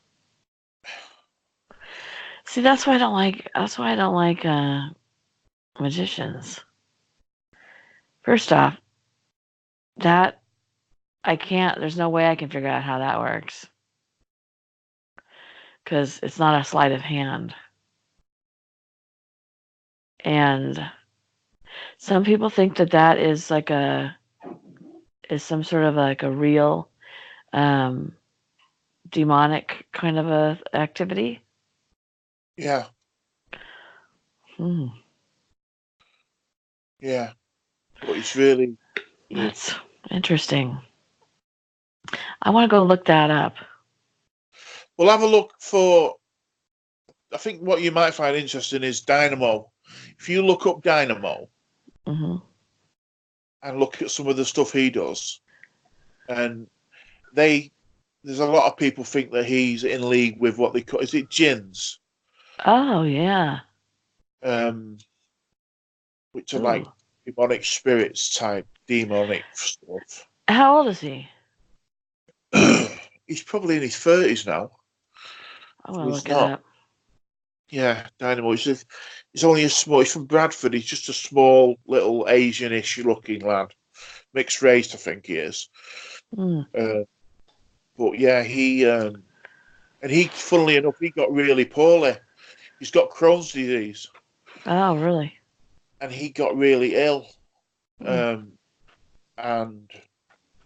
See, that's why I don't like. That's why I don't like magicians. First off, that I can't. There's no way I can figure out how that works because it's not a sleight of hand. And some people think that that is some sort of like a real um, demonic kind of a activity. yeah, Hmm. yeah. But it's really weird. That's interesting. I want to go look that up. We'll have a look for. I think what you might find interesting is Dynamo. If you look up Dynamo Hmm. and look at some of the stuff he does, and they there's a lot of people think that he's in league with what they call, is it gins, Oh yeah. um, which are Ooh. like demonic spirits type demonic stuff. How old is he? He's probably in his 30s now. I So want to he's look it not. up. Yeah, Dynamo. He's only a small. He's from Bradford. He's just a small little Asianish looking lad, mixed race, I think he is. Hmm. Uh, but yeah, funnily enough, he got really poorly. He's got Crohn's disease, Oh really? and he got really ill. Hmm. Um, and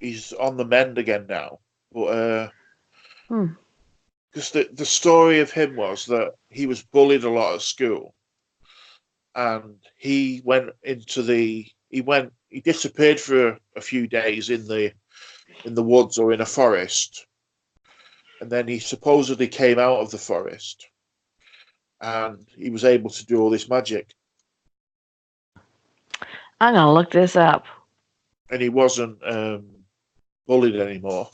he's on the mend again now. But Hmm. because the story of him was that he was bullied a lot at school, and he disappeared for a few days in the woods or in a forest, and then he supposedly came out of the forest, and he was able to do all this magic, I'm gonna look this up. and he wasn't bullied anymore.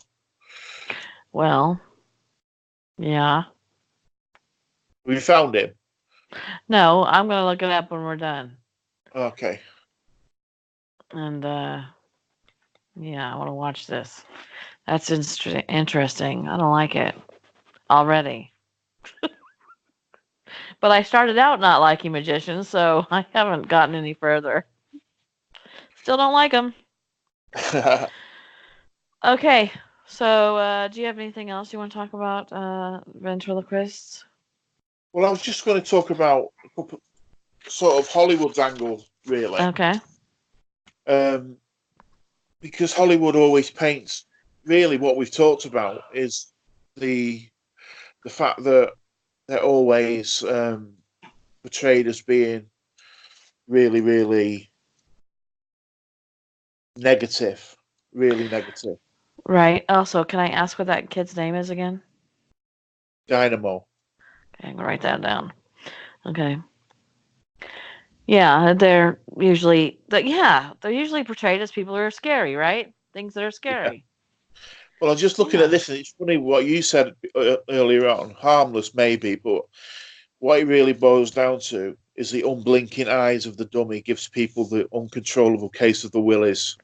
Well, yeah. We found him. No, I'm gonna look it up when we're done. Okay. And yeah, I want to watch this. That's interesting. I don't like it already. But I started out not liking magicians, so I haven't gotten any further. Still don't like them. Well, Okay, so do you have anything else you want to talk about, ventriloquists? I was just going to talk about a couple, sort of Hollywood's angle, really, Okay. um, because Hollywood always paints. Really, what we've talked about is the the fact that they're always portrayed as being really, really negative, really negative. Right. Also, can I ask what that kid's name is again? Dynamo. Okay, I'm gonna write that down. Okay. Yeah, they're usually portrayed as people who are scary, right? Things that are Yeah. scary. Well, I'm just looking at Yeah. this, and it's funny what you said earlier on. Harmless, maybe, but what it really boils down to is the unblinking eyes of the dummy gives people the uncontrollable case of the willies.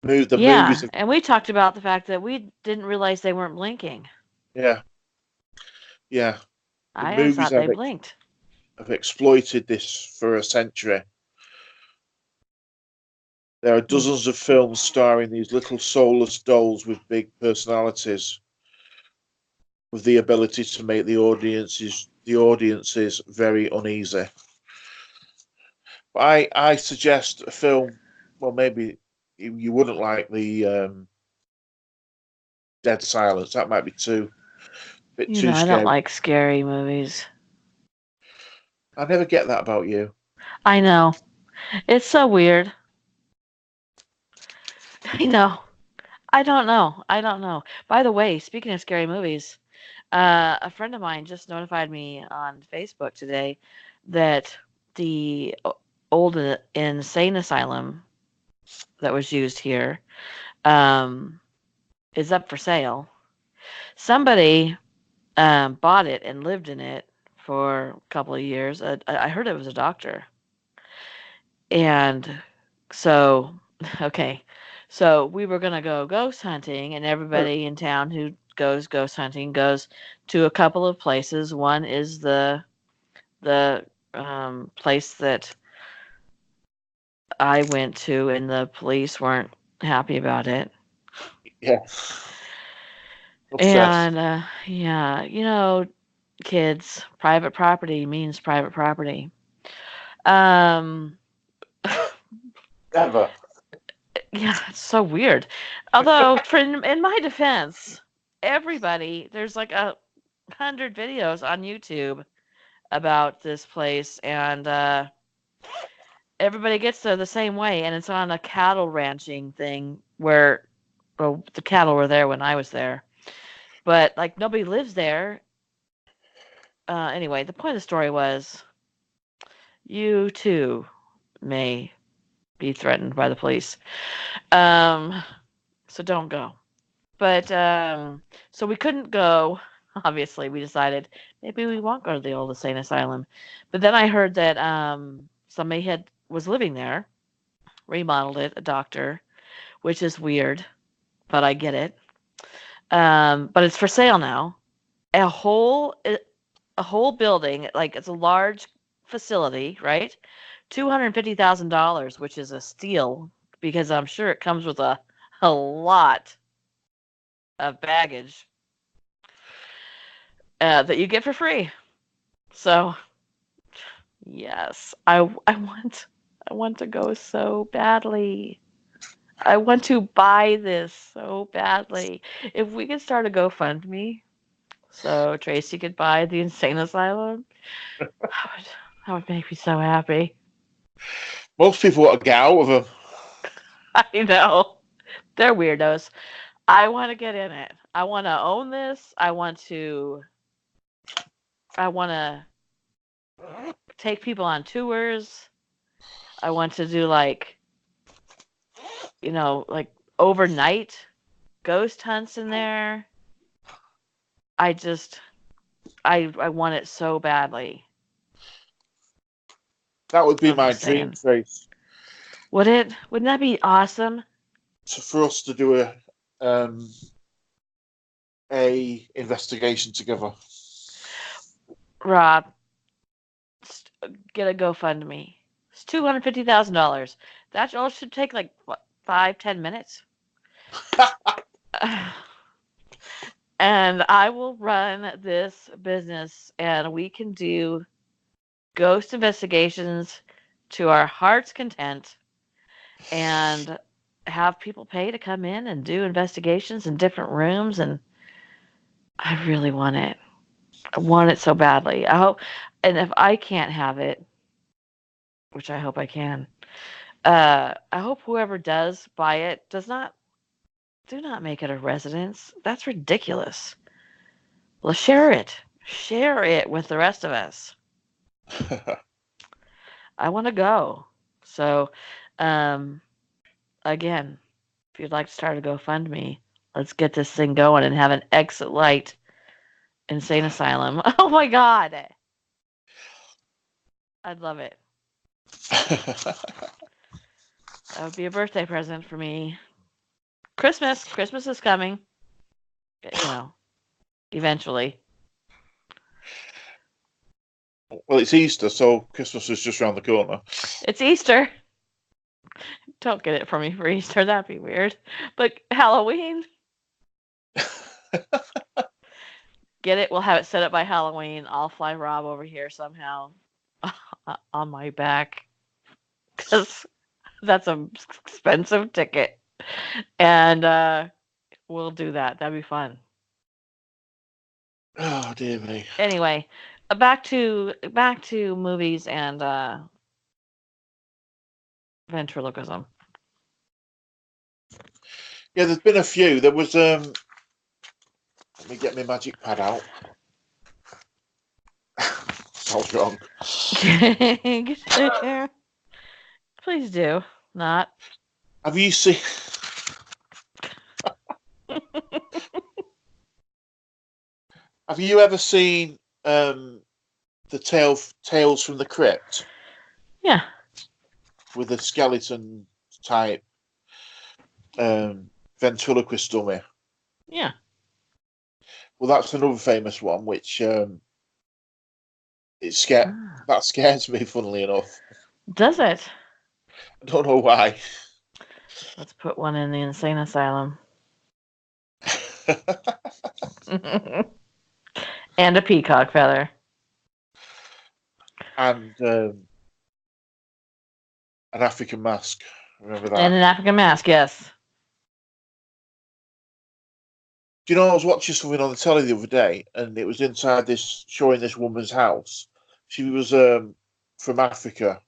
The movies Yeah, have, and we talked about the fact that we didn't realize they weren't blinking. yeah, yeah. The I always movies thought they blinked. have exploited this for a century. There are Hmm. dozens of films starring these little soulless dolls with big personalities, with the ability to make the audiences very uneasy. But I suggest a film. Well, maybe you wouldn't like the Dead Silence. That might be too bit You know, too I don't scary. like scary movies. I never get that about you. I know. It's so weird. I know. I don't know. I don't know. By the way, speaking of scary movies, a friend of mine just notified me on Facebook today that the old insane asylum that was used here um, is up for sale. Somebody bought it and lived in it for a couple of years. I heard it was a doctor. And so, okay, so we were going to go ghost hunting, and everybody in town who goes ghost hunting goes to a couple of places. One is the place that I went to, and the police weren't happy about it. Yeah, obsessed. And yeah, kids, private property means private property. Um, Never. yeah, it's so weird. Although, in my defense, there's like 100 videos on YouTube about this place, and everybody gets there the same way, and it's on a cattle ranching thing where, well, the cattle were there when I was there, but like nobody lives there. Anyway, the point of the story was you too may be threatened by the police. Um, so don't go. But so we couldn't go. Obviously, we decided maybe we won't go to the old insane asylum. But then I heard that somebody had was living there, remodeled it, a doctor, which is weird, but I get it. But it's for sale now. A whole a whole building, like it's a large facility, right? $250,000, which is a steal because I'm sure it comes with a lot of baggage that you get for free. So yes, I want to go so badly. I want to buy this so badly. If we could start a GoFundMe so Tracy could buy the insane asylum, that would that would make me so happy. Most people want to get out of them. I know. They're weirdos. I want to get in it. I want to own this. I want to take people on tours. I want to do like overnight ghost hunts in there. I just I want it so badly. That would be I'm my just dream, saying. Trace. Wouldn't that be awesome? For us to do um, a investigation together. Rob, get a GoFundMe. It's $250,000. That all should take like what, 5-10 minutes. And I will run this business, and we can do ghost investigations to our heart's content and have people pay to come in and do investigations in different rooms. And I really want it. I want it so badly. I hope, and if I can't have it, which I hope I can, I hope whoever does buy it do not make it a residence. That's ridiculous. Well, share it with the rest of us. I want to go. So, um, again, if you'd like to start a GoFundMe, let's get this thing going and have an exit light insane asylum. Oh my God. I'd love it. That would be a birthday present for me. Christmas. Christmas is coming. Eventually. Well, it's Easter, so Christmas is just around the corner. It's Easter. Don't get it for me for Easter. That'd be weird. But Halloween. Get it? We'll have it set up by Halloween. I'll fly Rob over here somehow on my back because that's an expensive ticket. And we'll do that. That'd be fun. Oh dear me. Anyway, back to movies and ventriloquism. Yeah, there's been a few. There was let me get my magic pad out. Sounds wrong. Please do not. Have you seen? Have you ever seen the Tales from the Crypt? Yeah. With a skeleton type ventriloquist dummy. Yeah. Well, that's another famous one, which that scares me. Funnily enough, Does it? I don't know why. Let's put one in the insane asylum. And a peacock feather. And an African mask. Remember that? And an African mask, yes. Do you know, I was watching something on the telly the other day, and it was inside this, showing this woman's house. She was from Africa,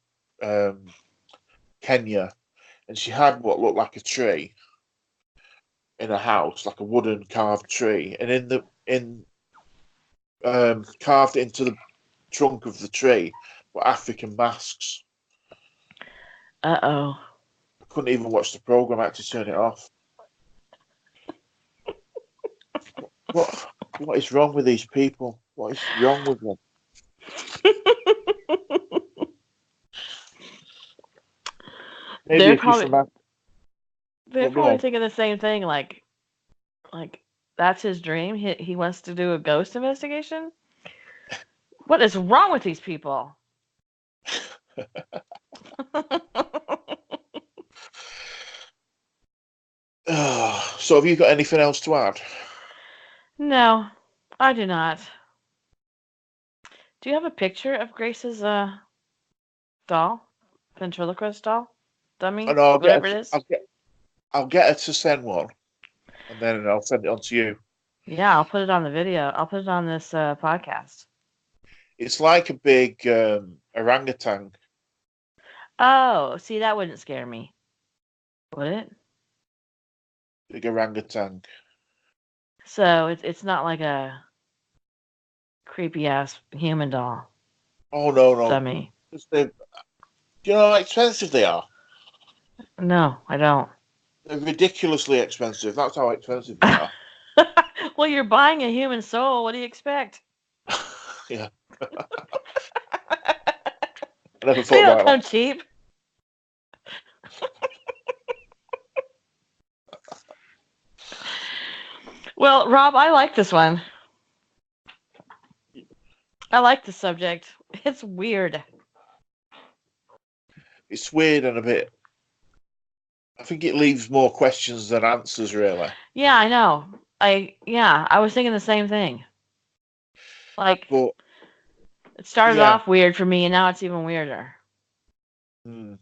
Kenya, and she had what looked like a tree in a house, like a wooden carved tree, and carved into the trunk of the tree were African masks. Uh-oh. I couldn't even watch the program. I had to turn it off. What is wrong with these people? What is wrong with them? Maybe They're if you're probably from Africa, thinking the same thing. Like that's his dream. He wants to do a ghost investigation. What is wrong with these people? So have you got anything else to add? No, I do not. Do you have a picture of Grace's doll, ventriloquist doll, dummy, And I'll whatever it is? I'll get her to send one, and then I'll send it on to you. Yeah, I'll put it on the video. I'll put it on this podcast. It's like a big orangutan. Oh, see, that wouldn't scare me, would it? Big orangutan. So it's not like a creepy ass human doll Oh no. dummy. Do you know how expensive they are? No, I don't. They're ridiculously expensive. That's how expensive they are. Well, you're buying a human soul. What do you expect? Yeah. I never They thought don't about come that. cheap. Well, Rob, I like this one. I like the subject. It's weird. It's weird and a bit. I think it leaves more questions than answers, really. Yeah, I know. I was thinking the same thing. Like, But it started yeah. off weird for me, and now it's even weirder. Yeah.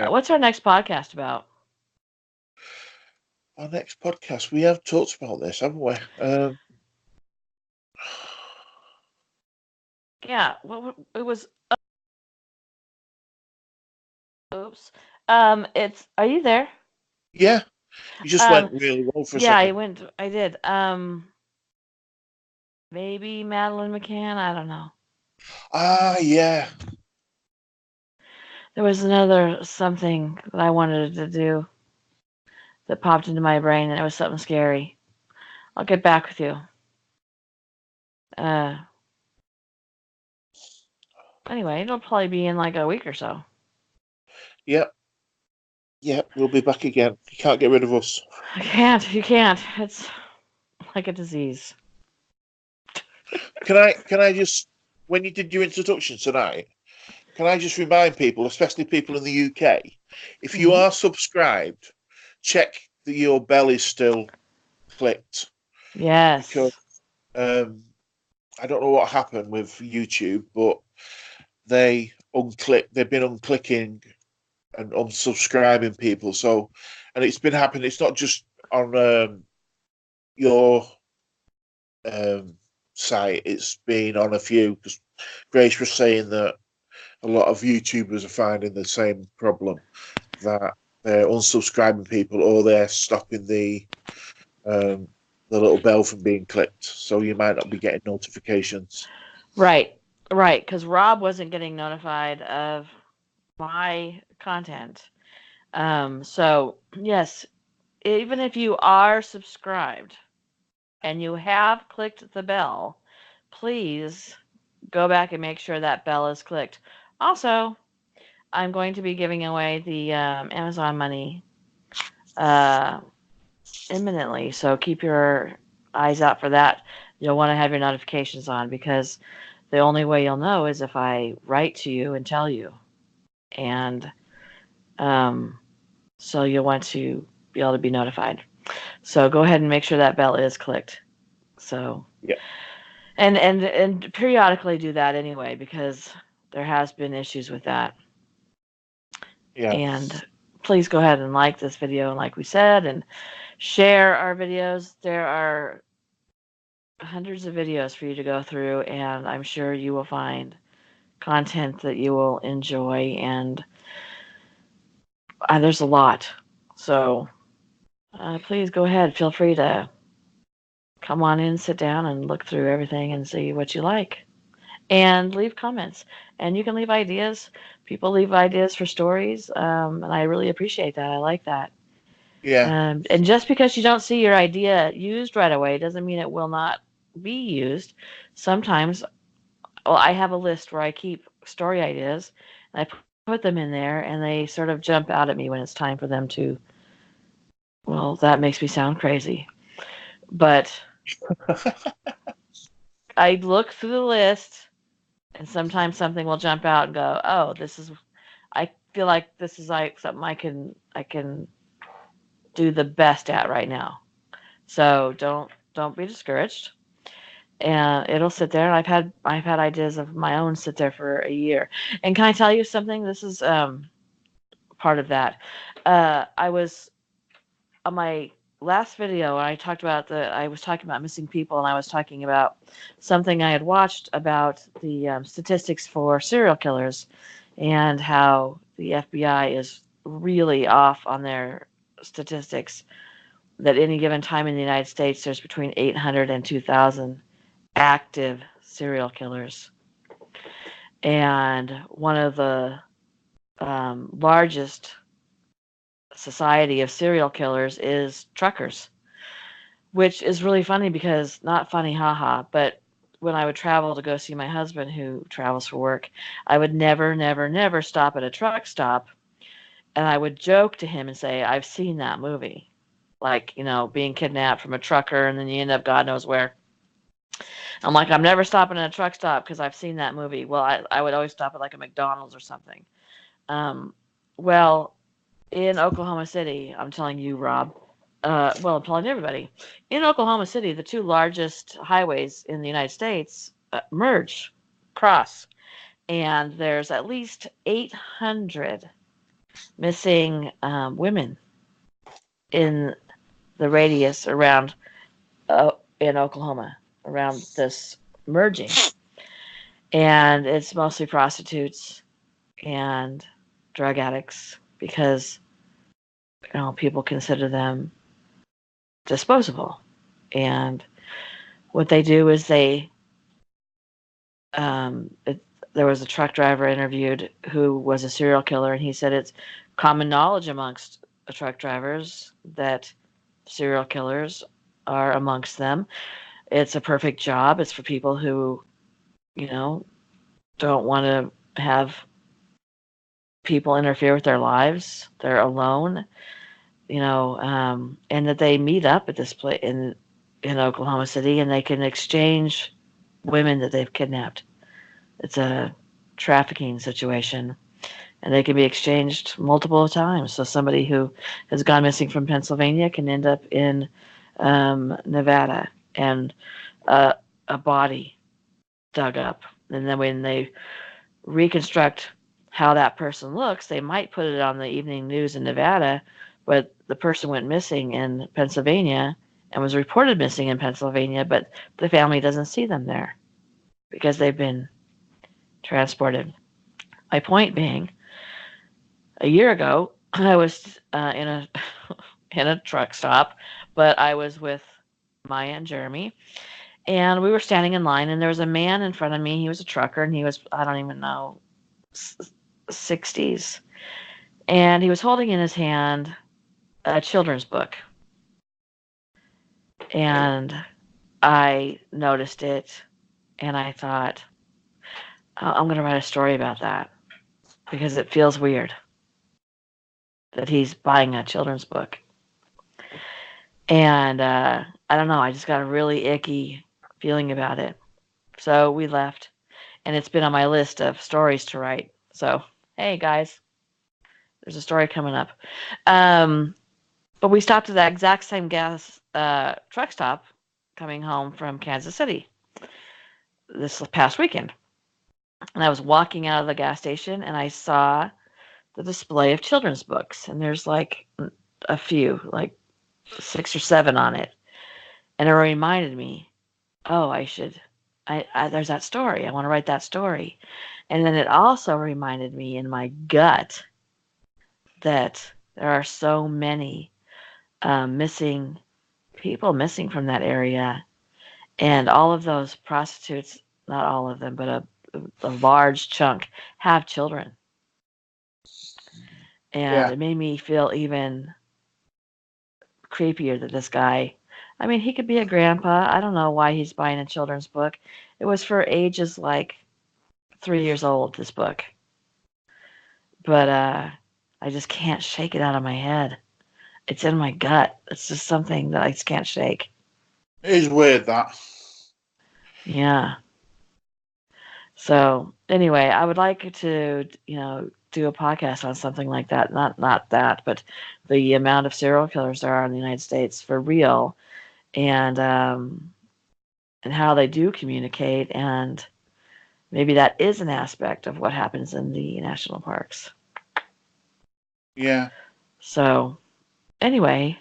What's our next podcast about? Our next podcast, we have talked about this, haven't we? Yeah, it was. Oops. It's. Are you there? Yeah, you just went really well for a Yeah, second. I did. Maybe Madeline McCann. I don't know. Ah, yeah. There was another something that I wanted to do that popped into my brain, and it was something scary. I'll get back with you. Uh, anyway, it'll probably be in like a week or so. Yep. Yep. We'll be back again. You can't get rid of us. I can't. You can't. It's like a disease. Can I just, when you did your introduction tonight, can I just remind people, especially people in the UK, if you Mm-hmm. are subscribed, check that your bell is still clicked, because Yes. um, I don't know what happened with YouTube, but they've been unclicking and unsubscribing people. So, and it's been happening. It's not just on your um, site. It's been on a few, because Grace was saying that a lot of YouTubers are finding the same problem, that they're unsubscribing people or they're stopping um, the little bell from being clicked. So you might not be getting notifications. Right. Right. Because Rob wasn't getting notified of my content. So, yes, even if you are subscribed and you have clicked the bell, please go back and make sure that bell is clicked. Also, I'm going to be giving away the Amazon money uh, imminently, so keep your eyes out for that. You'll want to have your notifications on because the only way you'll know is if I write to you and tell you. And um, so you'll want to be able to be notified. So go ahead and make sure that bell is clicked. So Yeah, and periodically do that anyway because there has been issues with that. yeah, And please go ahead and like this video, and like we said, and share our videos. There are hundreds of videos for you to go through, and I'm sure you will find content that you will enjoy. And there's a lot. So please go ahead. Feel free to come on in, sit down, and look through everything and see what you like. And leave comments. And you can leave ideas. People leave ideas for stories, and I really appreciate that. I like that. yeah, And just because you don't see your idea used right away doesn't mean it will not be used. Sometimes, well, I have a list where I keep story ideas, and I put them in there, and they sort of jump out at me when it's time for them to. Well, that makes me sound crazy, but I look through the list, and sometimes something will jump out and go, "Oh, this is." I feel like this is like something I can do the best at right now. So don't be discouraged. And it'll sit there. And I've had ideas of my own sit there for a year. And can I tell you something? This is part of that. I was on my last video. I was talking about missing people, and I was talking about something I had watched about the statistics for serial killers, and how the FBI is really off on their statistics. That any given time in the United States, there's between 800 and 2,000 active serial killers. And one of the largest society of serial killers is truckers, which is really funny because not funny, haha, but when I would travel to go see my husband who travels for work, I would never, never, never stop at a truck stop. And I would joke to him and say, I've seen that movie. Like, being kidnapped from a trucker and then you end up God knows where. I'm like, I'm never stopping at a truck stop because I've seen that movie. Well, I would always stop at like a McDonald's or something. Um, well, in Oklahoma City, I'm telling you, Rob, well, I'm telling everybody, in Oklahoma City, the two largest highways in the United States cross, and there's at least 800 missing women in the radius around in Oklahoma around this merging. And it's mostly prostitutes and drug addicts because people consider them disposable. And what they do is they there was a truck driver interviewed who was a serial killer, and he said it's common knowledge amongst truck drivers that serial killers are amongst them. It's a perfect job. It's for people who, you know, don't want to have people interfere with their lives. They're alone, and that they meet up at this place in Oklahoma City, and they can exchange women that they've kidnapped. It's a trafficking situation, and they can be exchanged multiple times. So somebody who has gone missing from Pennsylvania can end up in Nevada, and a body dug up. And then when they reconstruct how that person looks, they might put it on the evening news in Nevada, but the person went missing in Pennsylvania and was reported missing in Pennsylvania, but the family doesn't see them there because they've been transported. My point being, a year ago, I was in a in a truck stop, but I was with Maya and Jeremy, and we were standing in line, and there was a man in front of me. He was a trucker, and he was, I don't even know, 60s, and he was holding in his hand a children's book, and I noticed it, and I thought, I'm going to write a story about that because it feels weird that he's buying a children's book. And I don't know, I just got a really icky feeling about it. So we left, and it's been on my list of stories to write. So, hey guys, there's a story coming up. But we stopped at that exact same gas truck stop coming home from Kansas City this past weekend. And I was walking out of the gas station, and I saw the display of children's books. And there's like a few, like 6 or 7 on it. And it reminded me, oh, there's that story. I want to write that story. And then it also reminded me in my gut that there are so many missing people missing from that area. And all of those prostitutes, not all of them, but a large chunk, have children. And Yeah. it made me feel even creepier that this guy, I mean, he could be a grandpa. I don't know why he's buying a children's book. It was for ages like 3 years old, this book. But I just can't shake it out of my head. It's in my gut. It's just something that I just can't shake. It is weird, that. Yeah. So anyway, I would like to, do a podcast on something like that. Not that, but the amount of serial killers there are in the United States for real, and how they do communicate, and maybe that is an aspect of what happens in the national parks. Yeah. So anyway,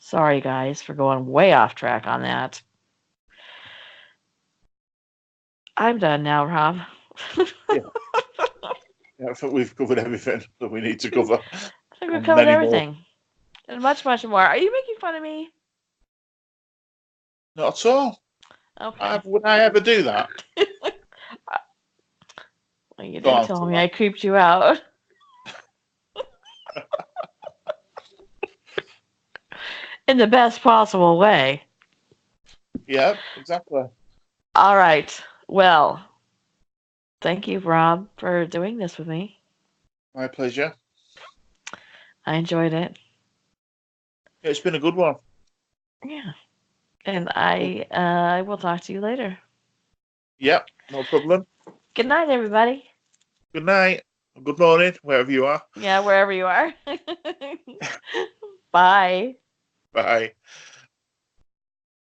sorry guys for going way off track on that. I'm done now, Rob. Yeah. Yeah, I think we've covered everything that we need to cover. I think we've And covered many more. everything. And much, much more. Are you making fun of me? Not at all. Okay. Would I ever do that? Well, you Don't did answer tell me that. I creeped you out. In the best possible way. Yeah, exactly. All right. Well, thank you, Rob, for doing this with me. My pleasure. I enjoyed it. Yeah, it's been a good one. Yeah. And I will talk to you later. Yeah, no problem. Good night, everybody. Good night. Good morning, wherever you are. Yeah, wherever you are. Bye. Bye.